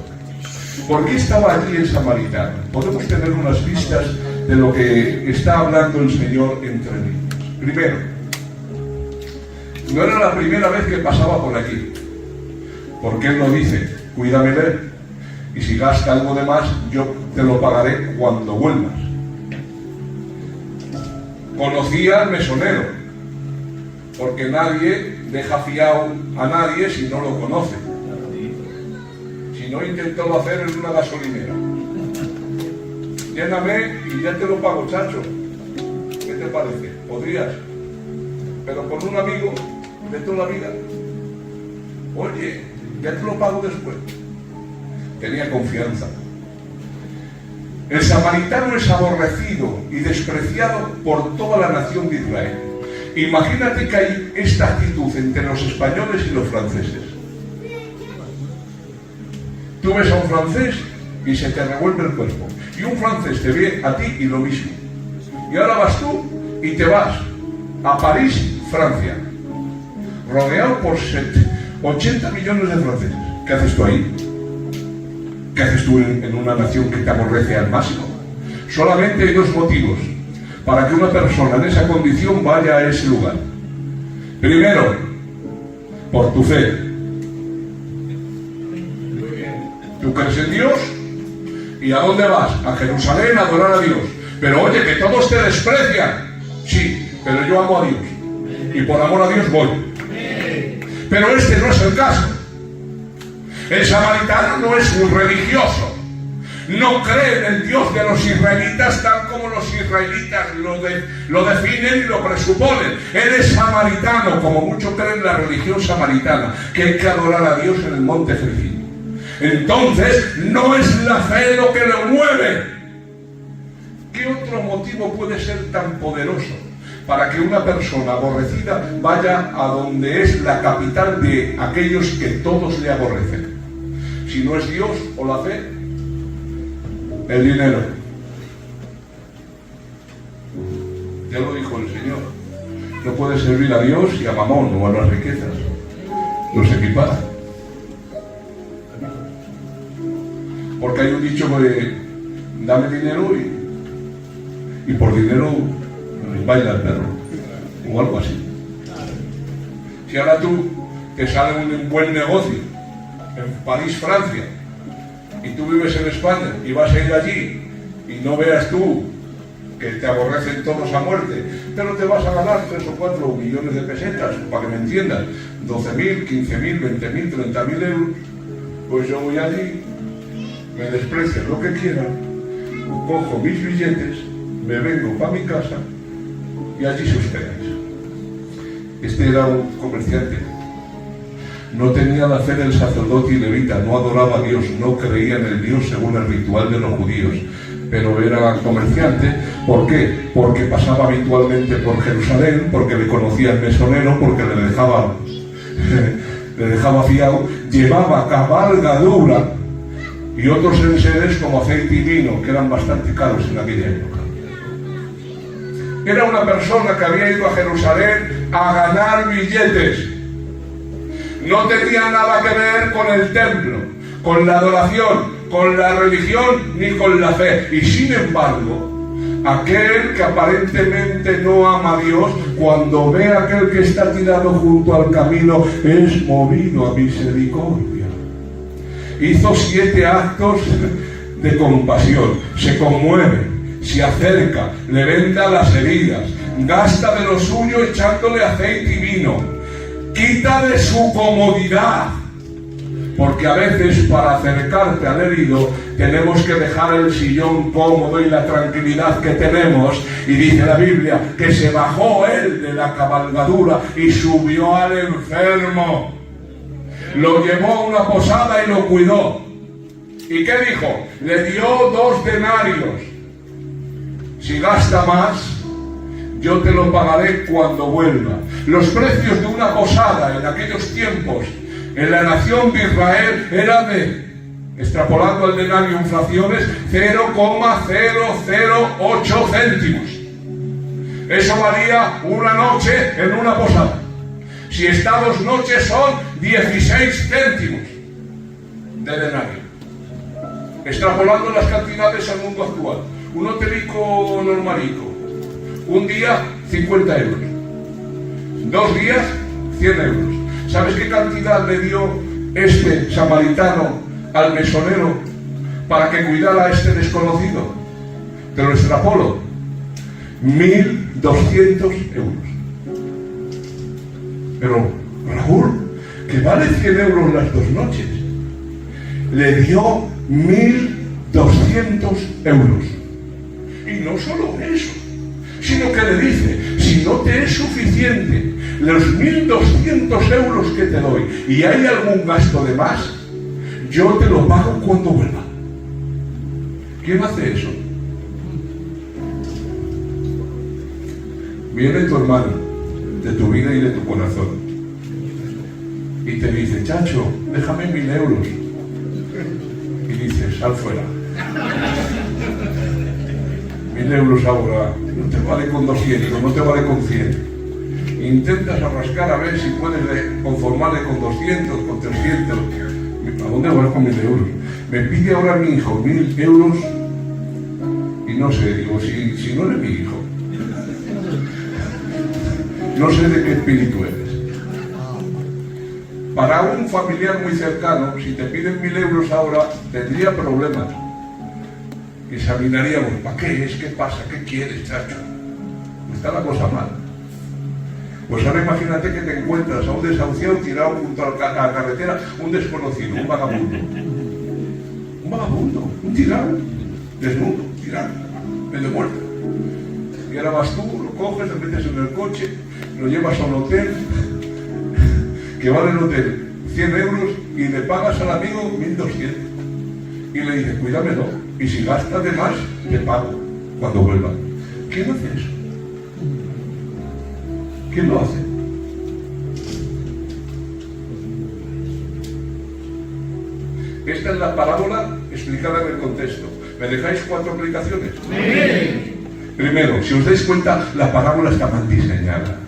¿Por qué estaba allí el samaritano? Podemos tener unas vistas de lo que está hablando el Señor entre ellos. Primero, no era la primera vez que pasaba por aquí, porque Él lo dice: cuídamele, y si gasta algo de más, yo te lo pagaré cuando vuelvas. Conocía al mesonero, porque nadie deja fiado a nadie si no lo conoce. Si no, intentó hacer en una gasolinera: lléname y ya te lo pago, chacho. ¿Qué te parece? ¿Podrías? Pero con un amigo de toda la vida: oye, ya te lo pago después. Tenía confianza. El samaritano es aborrecido y despreciado por toda la nación de Israel. Imagínate que hay esta actitud entre los españoles y los franceses. Tú ves a un francés y se te revuelve el cuerpo, y un francés te ve a ti y lo mismo. Y ahora vas tú y te vas a París, Francia, rodeado por 80 millones de franceses. ¿Qué haces tú ahí? ¿Qué haces tú en una nación que te aborrece al máximo? Solamente hay dos motivos para que una persona en esa condición vaya a ese lugar. Primero, por tu fe. Tú crees en Dios y ¿a dónde vas? A Jerusalén a adorar a Dios. Pero oye, que todos te desprecian. Sí, pero yo amo a Dios y por amor a Dios voy. Pero este no es el caso. El samaritano no es un religioso. No cree en el Dios de los israelitas tal como los israelitas lo definen y lo presuponen. Él es samaritano, como muchos creen en la religión samaritana, que hay que adorar a Dios en el monte Gerizim. Entonces, no es la fe lo que lo mueve. ¿Qué otro motivo puede ser tan poderoso para que una persona aborrecida vaya a donde es la capital de aquellos que todos le aborrecen? Si no es Dios o la fe, el dinero. Ya lo dijo el Señor. No puede servir a Dios y a Mamón o a las riquezas. Los equipara. Porque hay un dicho de dame dinero y por dinero baila el perro. O algo así. Si ahora tú te sale un buen negocio en París, Francia, y tú vives en España y vas a ir allí y no veas tú que te aborrecen todos a muerte, pero te vas a ganar 3 o 4 millones de pesetas, para que me entiendan, 12.000, 15.000, 20.000, 30.000 euros, pues yo voy allí, me desprecian lo que quieran, cojo mis billetes, me vengo para mi casa y allí se hospedáis. Este era un comerciante. No tenía la fe del sacerdote y levita, no adoraba a Dios, no creía en el Dios según el ritual de los judíos, pero era comerciante. ¿Por qué? Porque pasaba habitualmente por Jerusalén, porque le conocía el mesonero, porque le dejaba fiado, llevaba cabalgadura y otros enseres como aceite y vino, que eran bastante caros en aquella época. Era una persona que había ido a Jerusalén a ganar billetes. No tenía nada que ver con el templo, con la adoración, con la religión, ni con la fe. Y sin embargo, aquel que aparentemente no ama a Dios, cuando ve a aquel que está tirado junto al camino, es movido a misericordia. Hizo 7 actos de compasión, se conmueve, se acerca, le venda las heridas, gasta de lo suyo echándole aceite y vino. Quita de su comodidad, porque a veces para acercarte al herido tenemos que dejar el sillón cómodo y la tranquilidad que tenemos, y dice la Biblia que se bajó él de la cabalgadura y subió al enfermo, lo llevó a una posada y lo cuidó. ¿Y qué dijo? Le dio 2 denarios. Si gasta más, yo te lo pagaré cuando vuelva. Los precios de una posada en aquellos tiempos en la nación de Israel eran de, extrapolando al denario en fracciones, 0,008 céntimos. Eso valía una noche en una posada. Si está 2 noches son 16 céntimos de denario. Extrapolando las cantidades al mundo actual. Un hotelico normalico. Un día, 50 euros. 2 días, 100 euros. ¿Sabes qué cantidad le dio este samaritano al mesonero para que cuidara a este desconocido? Te lo extrapolo. 1.200 euros. Pero, Raúl, que vale 100 euros las 2 noches. Le dio 1.200 euros. Y no solo eso, sino que le dice, si no te es suficiente los 1.200 euros que te doy y hay algún gasto de más, yo te lo pago cuando vuelva. ¿Quién hace eso? Viene tu hermano de tu vida y de tu corazón y te dice, chacho, déjame 1.000 euros. Y dices, sal fuera. 1.000 euros ahora, no te vale con 200, no te vale con 100. Intentas arrascar a ver si puedes conformarle con 200, con 300. ¿A dónde vas con 1.000 euros? Me pide ahora mi hijo 1.000 euros y no sé, digo, si no eres mi hijo, no sé de qué espíritu eres. Para un familiar muy cercano, si te piden 1.000 euros ahora, tendría problemas. Examinaríamos, ¿para qué es? ¿Qué pasa? ¿Qué quieres, chacho? Está la cosa mal. Pues ahora imagínate que te encuentras a un desahuciado tirado junto a la carretera, un desconocido, un vagabundo. Un vagabundo, un tirado, desnudo, tirado, medio muerto. Y ahora vas tú, lo coges, te metes en el coche, lo llevas a un hotel, que vale el hotel 100 euros y le pagas al amigo 1.200. Y le dices, cuídamelo, y si gastas de más, te pago cuando vuelva. ¿Quién hace eso? ¿Quién lo hace? Esta es la parábola explicada en el contexto. ¿Me dejáis 4 aplicaciones? Sí. Primero, si os dais cuenta, la parábola está mal diseñada.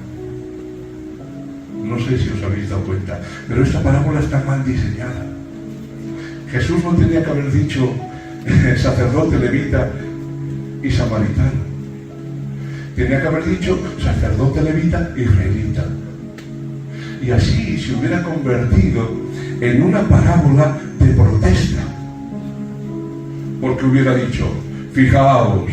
No sé si os habéis dado cuenta, pero esta parábola está mal diseñada. Jesús no tenía que haber dicho sacerdote, levita y samaritano. Tenía que haber dicho sacerdote, levita, israelita. Y así se hubiera convertido en una parábola de protesta. Porque hubiera dicho, fijaos,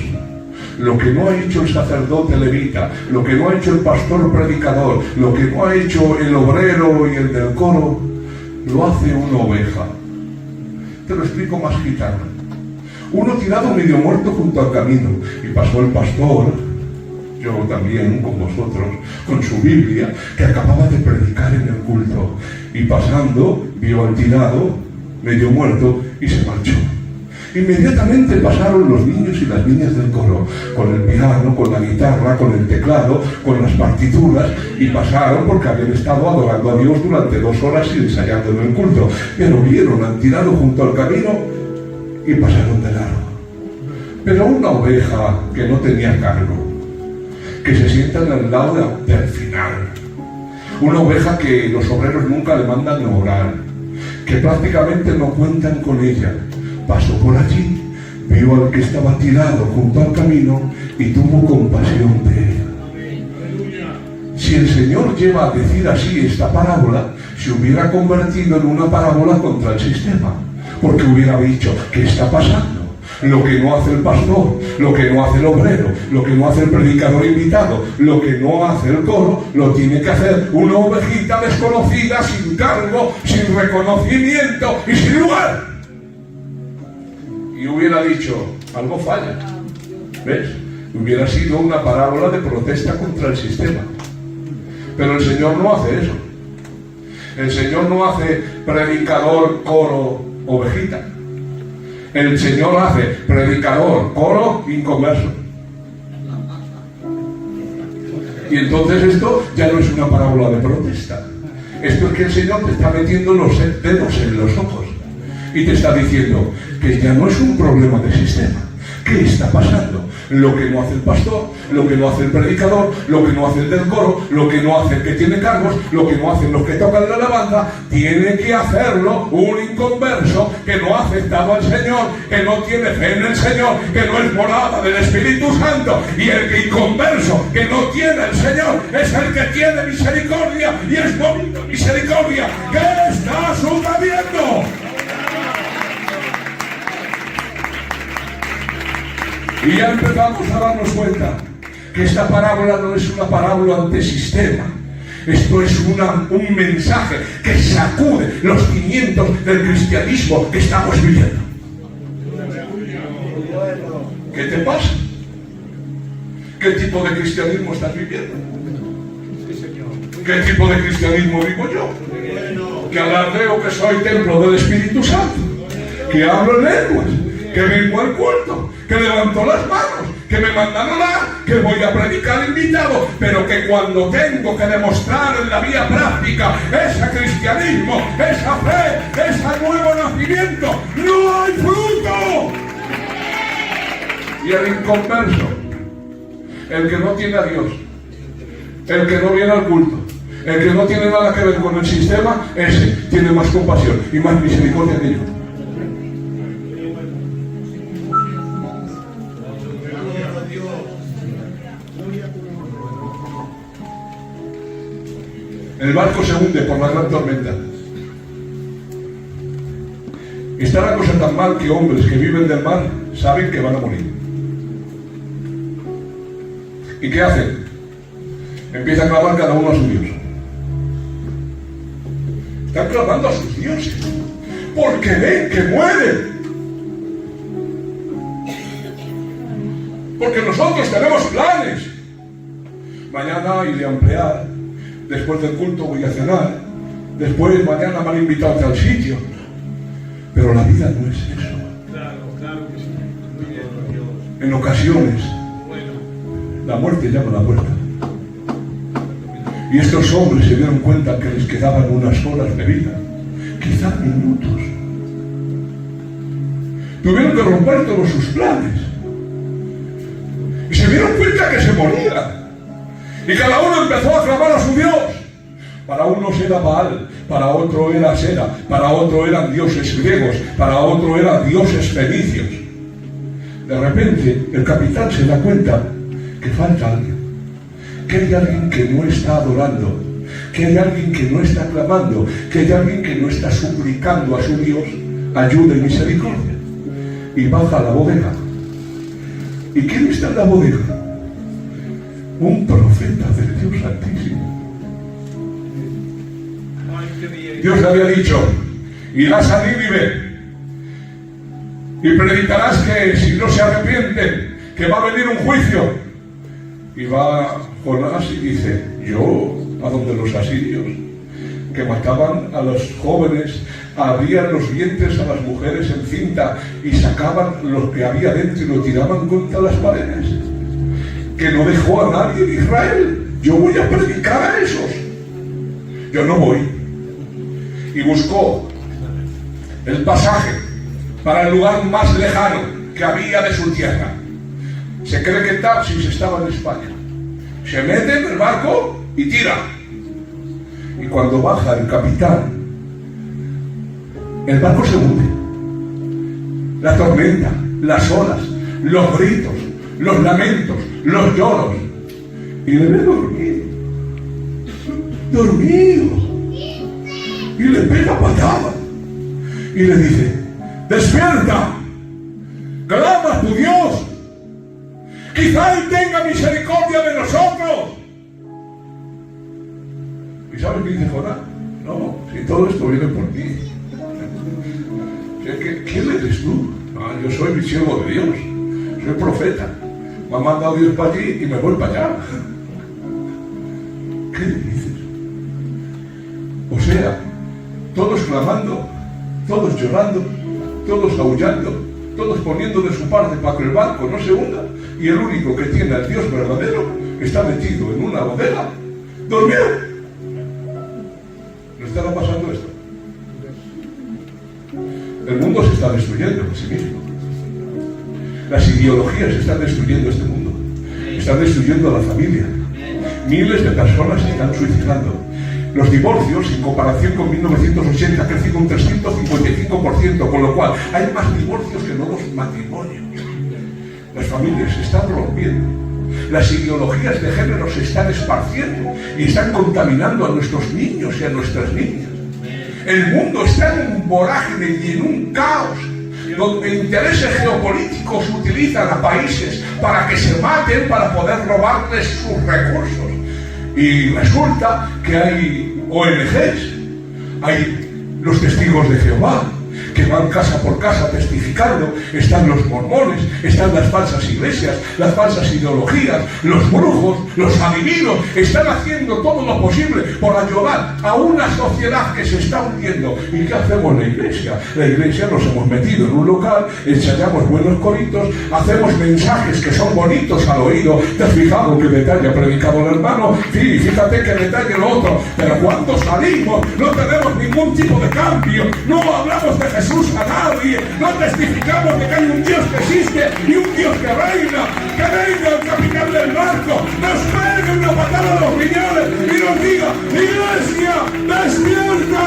lo que no ha hecho el sacerdote levita, lo que no ha hecho el pastor predicador, lo que no ha hecho el obrero y el del coro, lo hace una oveja. Te lo explico más gitano. Uno tirado medio muerto junto al camino, y pasó el pastor, yo también con vosotros, con su Biblia, que acababa de predicar en el culto, y pasando vio al tirado medio muerto y se marchó. Inmediatamente pasaron los niños y las niñas del coro, con el piano, con la guitarra, con el teclado, con las partituras, y pasaron porque habían estado adorando a Dios durante 2 horas y ensayando en el culto, pero vieron al tirado junto al camino y pasaron de largo. Pero una oveja que no tenía cargo, que se sienta en el lado del final, una oveja que los obreros nunca le mandan a orar, que prácticamente no cuentan con ella, pasó por allí, vio al que estaba tirado junto al camino y tuvo compasión de él. Si el Señor lleva a decir así esta parábola, se hubiera convertido en una parábola contra el sistema, porque hubiera dicho, ¿qué está pasando? Lo que no hace el pastor, lo que no hace el obrero, lo que no hace el predicador invitado, lo que no hace el coro, lo tiene que hacer una ovejita desconocida, sin cargo, sin reconocimiento y sin lugar. Y hubiera dicho, algo falla. ¿Ves? Hubiera sido una parábola de protesta contra el sistema. Pero el Señor no hace eso. El Señor no hace predicador, coro, ovejita. El Señor hace predicador, coro, inconverso. Y entonces esto ya no es una parábola de protesta. Esto es que el Señor te está metiendo los dedos en los ojos y te está diciendo que ya no es un problema de sistema. ¿Qué está pasando? Lo que no hace el pastor, lo que no hace el predicador, lo que no hace el del coro, lo que no hace el que tiene cargos, lo que no hacen los que tocan la alabanza, tiene que hacerlo un inconverso que no ha aceptado al Señor, que no tiene fe en el Señor, que no es morada del Espíritu Santo. Y el que inconverso que no tiene el Señor es el que tiene misericordia y es movido de misericordia. ¿Qué está sucediendo? Y ya empezamos a darnos cuenta que esta parábola no es una parábola antisistema. Esto es un mensaje que sacude los cimientos del cristianismo que estamos viviendo. ¿Qué te pasa? ¿Qué tipo de cristianismo estás viviendo? ¿Qué tipo de cristianismo vivo yo? Que alardeo que soy templo del Espíritu Santo, que hablo en lenguas, que vengo al culto, que levanto las manos, que me mandan a orar, que voy a predicar invitado, pero que cuando tengo que demostrar en la vía práctica ese cristianismo, esa fe, ese nuevo nacimiento, no hay fruto. Y el inconverso, el que no tiene a Dios, el que no viene al culto, el que no tiene nada que ver con el sistema, ese tiene más compasión y más misericordia que yo. El barco se hunde por la gran tormenta. Está la cosa tan mal que hombres que viven del mar saben que van a morir. ¿Y qué hacen? Empiezan a clamar cada uno a su Dios. Están clamando a sus dioses porque ven que mueren. Porque nosotros tenemos planes. Mañana iré a emplear, después del culto voy a cenar, después mañana me han invitado a tal sitio. Pero la vida no es eso. Claro que sí. Muy bien, Dios. En ocasiones, Bueno. la muerte llama a la puerta. Y estos hombres se dieron cuenta que les quedaban unas horas de vida, quizás minutos. Tuvieron que romper todos sus planes. Y se dieron cuenta que se morían. Y cada uno empezó a clamar a su Dios. Para unos era Baal, para otro era Sera, para otro eran dioses griegos, para otro eran dioses fenicios. De repente, el capitán se da cuenta que falta alguien. Que hay alguien que no está adorando, que hay alguien que no está clamando, que hay alguien que no está suplicando a su Dios ayuda y misericordia. Y baja a la bodega. ¿Y quién está en la bodega? Un profeta del Dios Altísimo. Dios le había dicho: irás a Nínive y predicarás que si no se arrepienten, que va a venir un juicio. Y va Jonás y dice: yo, a donde los asirios, que mataban a los jóvenes, abrían los vientres a las mujeres en cinta y sacaban lo que había dentro y lo tiraban contra las paredes, que no dejó a nadie en Israel. Yo voy a predicar a esos. Yo no voy. Y buscó el pasaje para el lugar más lejano que había de su tierra. Se cree que Tarsis estaba en España. Se mete en el barco y tira. Y cuando baja el capitán, el barco se hunde. La tormenta, las olas, los gritos, los lamentos, los lloros. Y le ve dormido. Dormido. Y le pega patada. Y le dice: despierta, clama a tu Dios. Quizá Él tenga misericordia de nosotros. ¿Y sabes qué dice Jonás? No, si todo esto viene por ti. ¿Quién eres tú? Yo soy mi siervo de Dios. Soy profeta. Me ha mandado Dios para allí y me voy para allá. ¿Qué le dices? O sea, todos clamando, todos llorando, todos aullando, todos poniendo de su parte para que el barco no se hunda, y el único que tiene al Dios verdadero está metido en una bodega, dormido. ¿No estará pasando esto? El mundo se está destruyendo por sí mismo. Las ideologías están destruyendo este mundo. Están destruyendo a la familia. Miles de personas se están suicidando. Los divorcios, en comparación con 1980, han crecido un 355%, con lo cual hay más divorcios que nuevos matrimonios. Las familias se están rompiendo. Las ideologías de género se están esparciendo y están contaminando a nuestros niños y a nuestras niñas. El mundo está en un vorágine y en un caos, donde intereses geopolíticos utilizan a países para que se maten, para poder robarles sus recursos. Y resulta que hay ONGs, hay los testigos de Jehová, que van casa por casa testificando, están los mormones, están las falsas iglesias, las falsas ideologías, los brujos, los adivinos, están haciendo todo lo posible por ayudar a una sociedad que se está hundiendo. ¿Y qué hacemos la iglesia? La iglesia nos hemos metido en un local, ensayamos buenos coritos, hacemos mensajes que son bonitos al oído. ¿Te has fijado qué detalle ha predicado el hermano? Sí, fíjate qué detalle lo otro. Pero cuando salimos no tenemos ningún tipo de cambio, no hablamos de Jesús a nadie, no testificamos de que hay un Dios que existe y un Dios que reina. Que venga el capitán del barco, nos pegue una patada a los riñones y nos diga: ¡Iglesia, despierta!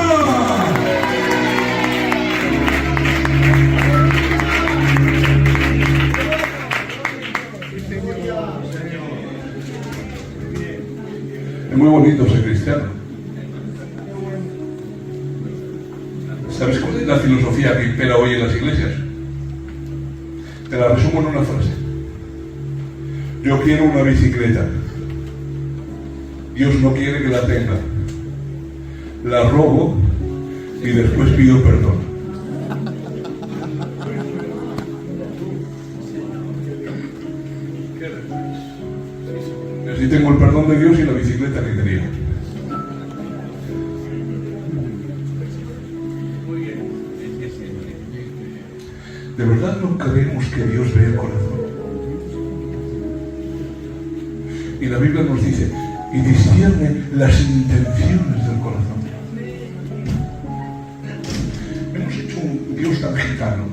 Es muy bonito ser cristiano. ¿Sabes cuál es la filosofía que impera hoy en las iglesias? Te la resumo en una frase. Yo quiero una bicicleta. Dios no quiere que la tenga. La robo y después pido perdón. Así tengo el perdón de Dios y la bicicleta que quería. ¿De verdad no creemos que Dios ve el corazón? Y la Biblia nos dice, y discierne las intenciones del corazón. Hemos hecho un Dios tan gitano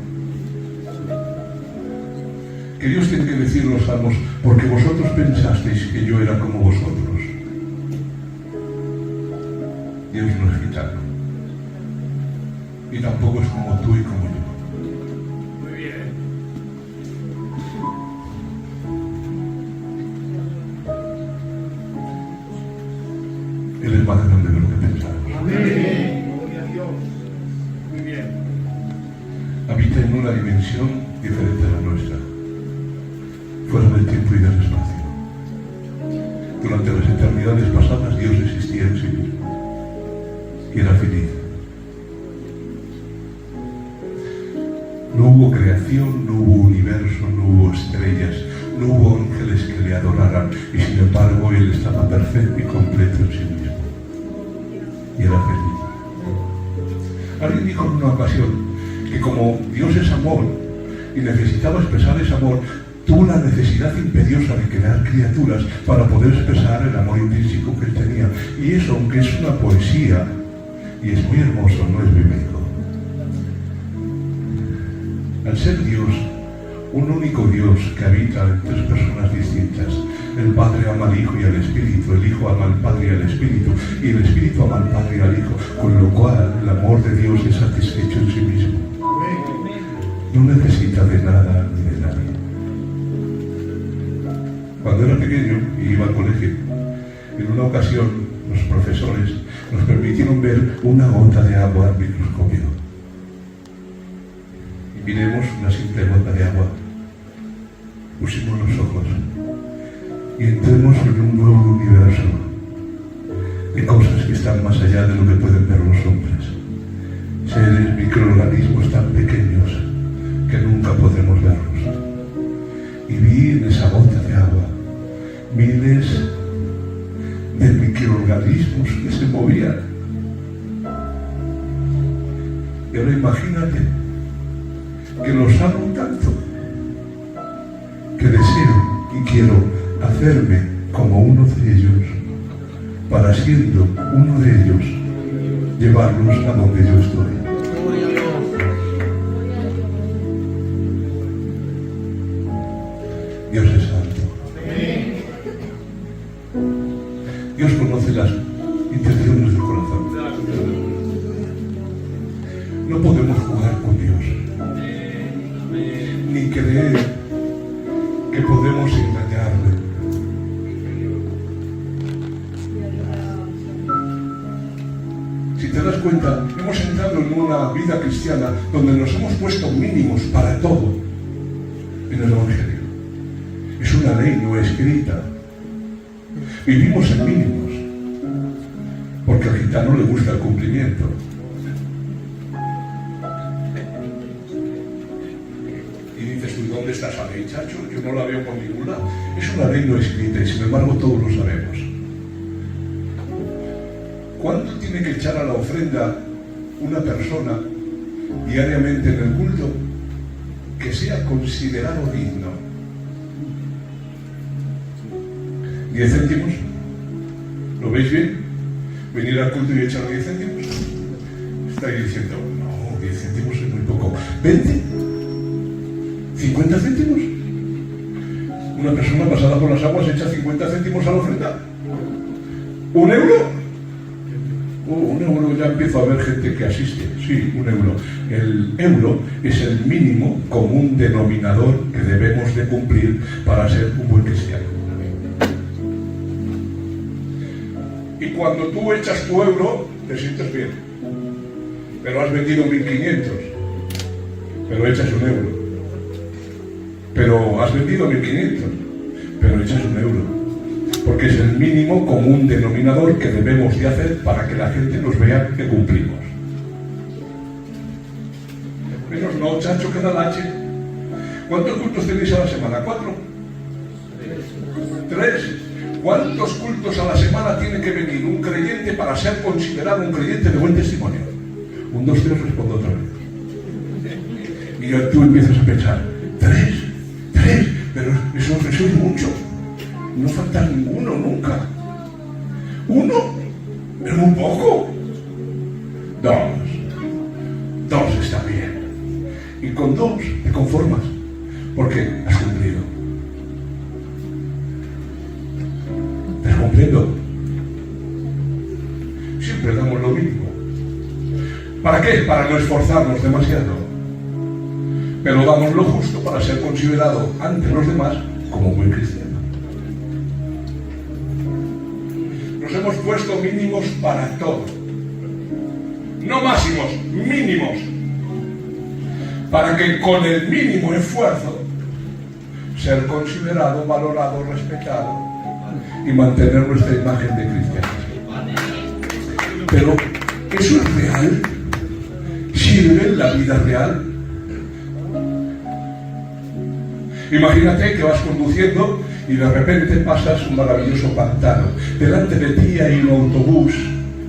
que Dios tiene que decir en los salmos, porque vosotros pensasteis que yo era como vosotros. Dios no es gitano. Y tampoco es como tú y como yo. Muy bien. Él es más grande de lo que pensamos. Gloria a Dios. Muy bien. Habita en una dimensión diferente a la nuestra, fuera del tiempo y del espacio. Durante las eternidades pasadas Dios existía en sí mismo y era feliz. No hubo creación, no hubo universo, no hubo estrellas, no hubo ángeles que le adoraran, y sin embargo Él estaba perfecto y completo en sí mismo y era feliz. Alguien dijo en una ocasión que como Dios es amor y necesitaba expresar ese amor, tuvo la necesidad imperiosa de crear criaturas para poder expresar el amor intrínseco que Él tenía. Y eso, aunque es una poesía y es muy hermoso, no es bíblico. Al ser Dios, un único Dios que habita en tres personas distintas, el Padre ama al Hijo y al Espíritu, el Hijo ama al Padre y al Espíritu, y el Espíritu ama al Padre y al Hijo, con lo cual el amor de Dios es satisfecho en sí mismo. No necesita de nada ni de nadie. Cuando era pequeño y iba al colegio, en una ocasión los profesores nos permitieron ver una gota de agua al microscopio. Y miremos una simple gota de agua. Pusimos los ojos y entremos en un nuevo universo de cosas que están más allá de lo que pueden ver los hombres. Seres, microorganismos tan pequeños que nunca podremos verlos. Y vi en esa gota de agua miles de microorganismos que se movían. Y ahora imagínate que los amo tanto que deseo y quiero hacerme como uno de ellos, para siendo uno de ellos llevarlos a donde yo estoy. Gloria a Dios. Dios es santo. Dios conoce las intenciones del corazón. No podemos jugar con Dios, ni creer que podemos engañarle. Si te das cuenta, hemos entrado en una vida cristiana donde nos hemos puesto mínimos para todo en el Evangelio. Es una ley no escrita. Vivimos en mínimos, porque al gitano le gusta el cumplimiento. Y dices tú, ¿dónde está esa ley, chacho? Yo no la veo por ningún lado. Es una ley no escrita y sin embargo todos lo sabemos. ¿Cuánto tiene que echar a la ofrenda una persona diariamente en el culto que sea considerado digno? 10 céntimos. ¿Lo veis bien? Venir al culto y echar 10 céntimos. Estáis diciendo, no, 10 céntimos es muy poco. ¿20? ¿50 céntimos? Una persona pasada por las aguas echa 50 céntimos a la ofrenda. ¿1 euro? Un euro, ya empiezo a ver gente que asiste. Sí, 1 euro. El euro es el mínimo común denominador que debemos de cumplir para ser un buen cristiano. Y cuando tú echas tu euro, te sientes bien. pero has vendido 1.500, pero echas €1. Pero has vendido 1.500, pero echas €1. Porque es el mínimo común denominador que debemos de hacer para que la gente nos vea que cumplimos. Menos no, chacho, que da lache. ¿Cuántos cultos tenéis a la semana? ¿4? 3. ¿Cuántos cultos a la semana tiene que venir un creyente para ser considerado un creyente de buen testimonio? 1, 2, 3, respondo otra vez. Y tú empiezas a pensar, 3, pero eso es mucho. No falta ninguno nunca. 1, es muy poco. 2 está bien. Y con 2 te conformas, porque has cumplido. ¿Estás cumpliendo? Siempre damos lo mismo. ¿Para qué? Para no esforzarnos demasiado. Pero damos lo justo para ser considerado ante los demás como buen cristiano. Nos hemos puesto mínimos para todo. No máximos, mínimos. Para que con el mínimo esfuerzo ser considerado, valorado, respetado y mantener nuestra imagen de cristianos. Pero, ¿eso es real? ¿Sirve en la vida real? Imagínate que vas conduciendo y de repente pasas un maravilloso pantano. Delante de ti hay un autobús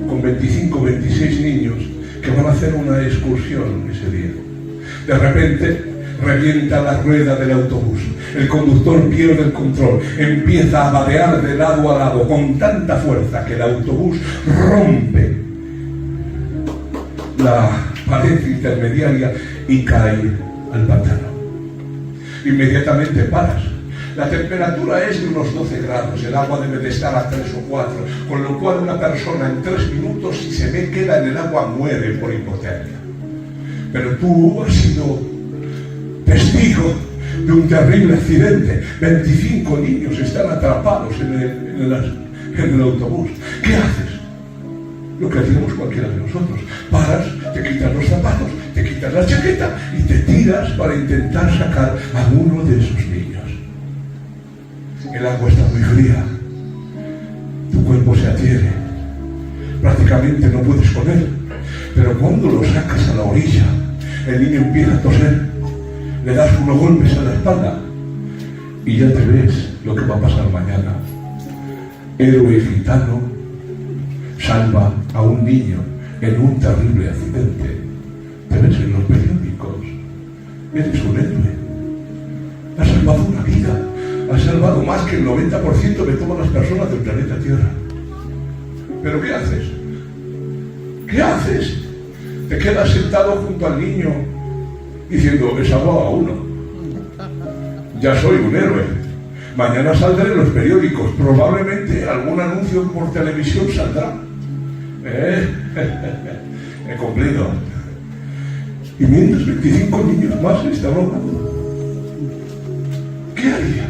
con 25, 26 niños que van a hacer una excursión ese día. De repente revienta la rueda del autobús. El conductor pierde el control, empieza a vadear de lado a lado con tanta fuerza que el autobús rompe la pared intermediaria y cae al pantano. Inmediatamente paras. La temperatura es de unos 12 grados, el agua debe de estar a 3 o 4, con lo cual una persona en 3 minutos, si se ve queda en el agua, muere por hipotermia. Pero tú has sido testigo de un terrible accidente. 25 niños están atrapados en el autobús. ¿Qué haces? Lo que hacemos cualquiera de nosotros. Paras, te quitas los zapatos, te quitas la chaqueta y te tiras para intentar sacar a uno de esos niños. El agua está muy fría, tu cuerpo se adhiere, prácticamente no puedes con él, pero cuando lo sacas a la orilla, el niño empieza a toser, le das unos golpes a la espalda y ya te ves lo que va a pasar mañana. Héroe gitano salva a un niño en un terrible accidente. Te ves en los periódicos, eres un héroe, has salvado una vida. Has salvado más que el 90% de todas las personas del planeta Tierra. ¿Pero qué haces? ¿Qué haces? Te quedas sentado junto al niño diciendo, he salvado a uno. Ya soy un héroe. Mañana saldré en los periódicos. Probablemente algún anuncio por televisión saldrá. He cumplido. Y mientras 25 niños más están ahogando. ¿Qué harías?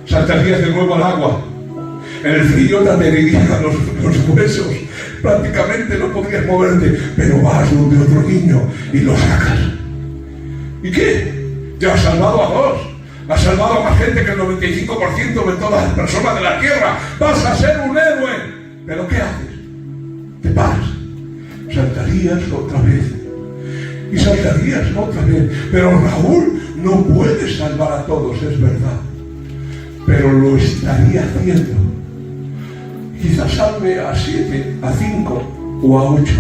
Saltarías de nuevo al agua. En el frío te adherirían los huesos. Prácticamente no podrías moverte, pero vas donde otro niño y lo sacas. ¿Y qué? Te has salvado a 2. Has salvado a más gente que el 95% de todas las personas de la Tierra. Vas a ser un héroe. ¿Pero qué haces? Te paras. Saltarías otra vez. Y saltarías otra vez. Pero Raúl, no puedes salvar a todos, es verdad. Pero lo estaría haciendo. Quizás salve a 7, a 5 o a 8,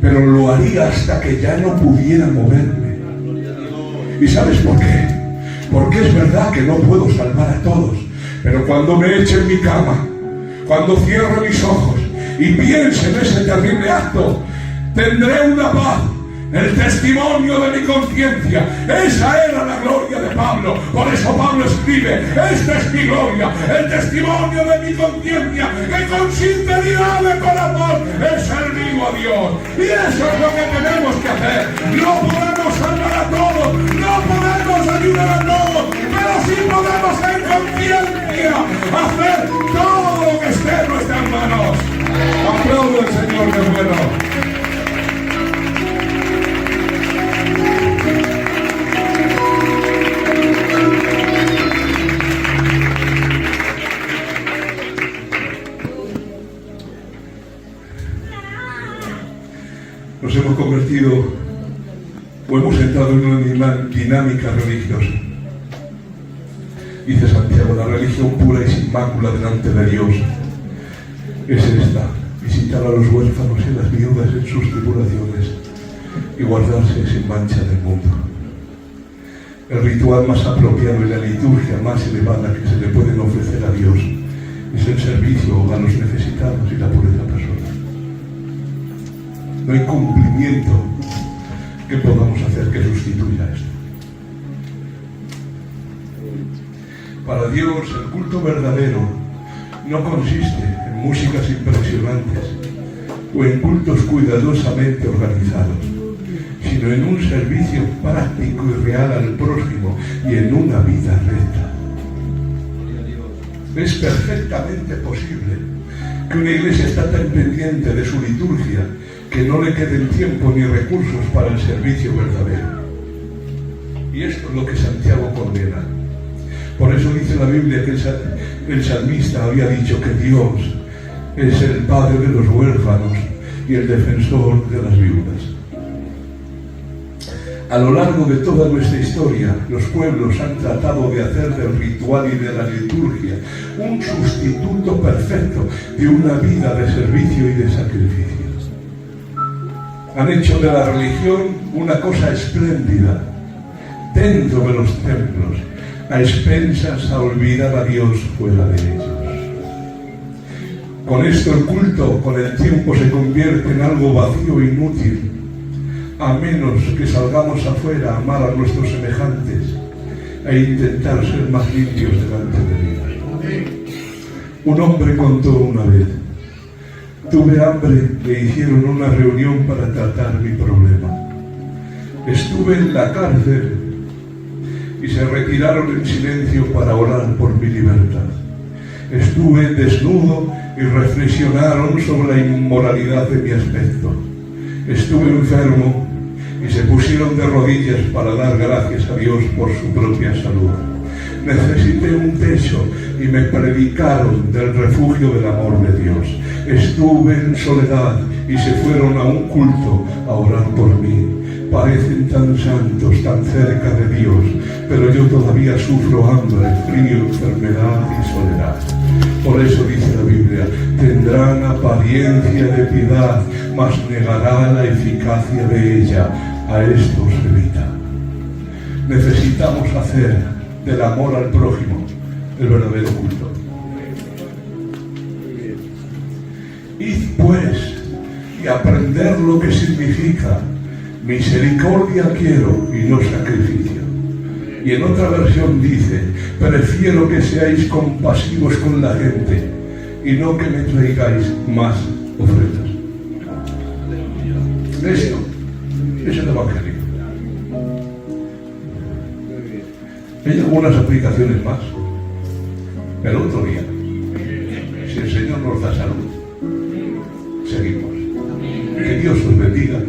pero lo haría hasta que ya no pudiera moverme. ¿Y sabes por qué? Porque es verdad que no puedo salvar a todos, pero cuando me eche en mi cama, cuando cierre mis ojos y piense en ese terrible acto, tendré una paz. El testimonio de mi conciencia. Esa era la gloria de Pablo. Por eso Pablo escribe, esta es mi gloria, el testimonio de mi conciencia, que con sinceridad de corazón he servido a Dios. Y eso es lo que tenemos que hacer. No podemos salvar a todos, no podemos ayudar a todos, pero sí podemos en conciencia hacer todo lo que esté en nuestras manos. Aplaude aplaude al Señor, que es bueno. Nos hemos convertido o hemos entrado en una dinámica religiosa. Dice Santiago, la religión pura y sin mácula delante de Dios es esta: visitar a los huérfanos y a las viudas en sus tribulaciones y guardarse sin mancha del mundo. El ritual más apropiado y la liturgia más elevada que se le pueden ofrecer a Dios es el servicio a los necesitados y la pureza personal. No hay cumplimiento que podamos hacer que sustituya esto. Para Dios, el culto verdadero no consiste en músicas impresionantes o en cultos cuidadosamente organizados, sino en un servicio práctico y real al prójimo y en una vida recta. Es perfectamente posible que una iglesia esté tan pendiente de su liturgia que no le queden tiempo ni recursos para el servicio verdadero. Y esto es lo que Santiago condena. Por eso dice la Biblia que el salmista había dicho que Dios es el padre de los huérfanos y el defensor de las viudas. A lo largo de toda nuestra historia, los pueblos han tratado de hacer del ritual y de la liturgia un sustituto perfecto de una vida de servicio y de sacrificio. Han hecho de la religión una cosa espléndida dentro de los templos, a expensas a olvidar a Dios fuera de ellos. Con esto el culto con el tiempo se convierte en algo vacío e inútil, a menos que salgamos afuera a amar a nuestros semejantes e intentar ser más limpios delante de Dios. Un hombre contó una vez: tuve hambre, me hicieron una reunión para tratar mi problema. Estuve en la cárcel y se retiraron en silencio para orar por mi libertad. Estuve desnudo y reflexionaron sobre la inmoralidad de mi aspecto. Estuve enfermo y se pusieron de rodillas para dar gracias a Dios por su propia salud. Necesité un techo y me predicaron del refugio del amor de Dios. Estuve en soledad y se fueron a un culto a orar por mí. Parecen tan santos, tan cerca de Dios, pero yo todavía sufro hambre, frío, enfermedad y soledad. Por eso dice la Biblia: tendrán apariencia de piedad, mas negará la eficacia de ella. A esto se evita. Necesitamos hacer del amor al prójimo el verdadero culto. Id pues y aprender lo que significa: misericordia quiero y no sacrificio. Y en otra versión dice: prefiero que seáis compasivos con la gente y no que me traigáis más ofrendas. Esto es el Evangelio. Hay algunas aplicaciones más. El otro día, si el Señor nos da salud, seguimos. Que Dios os bendiga.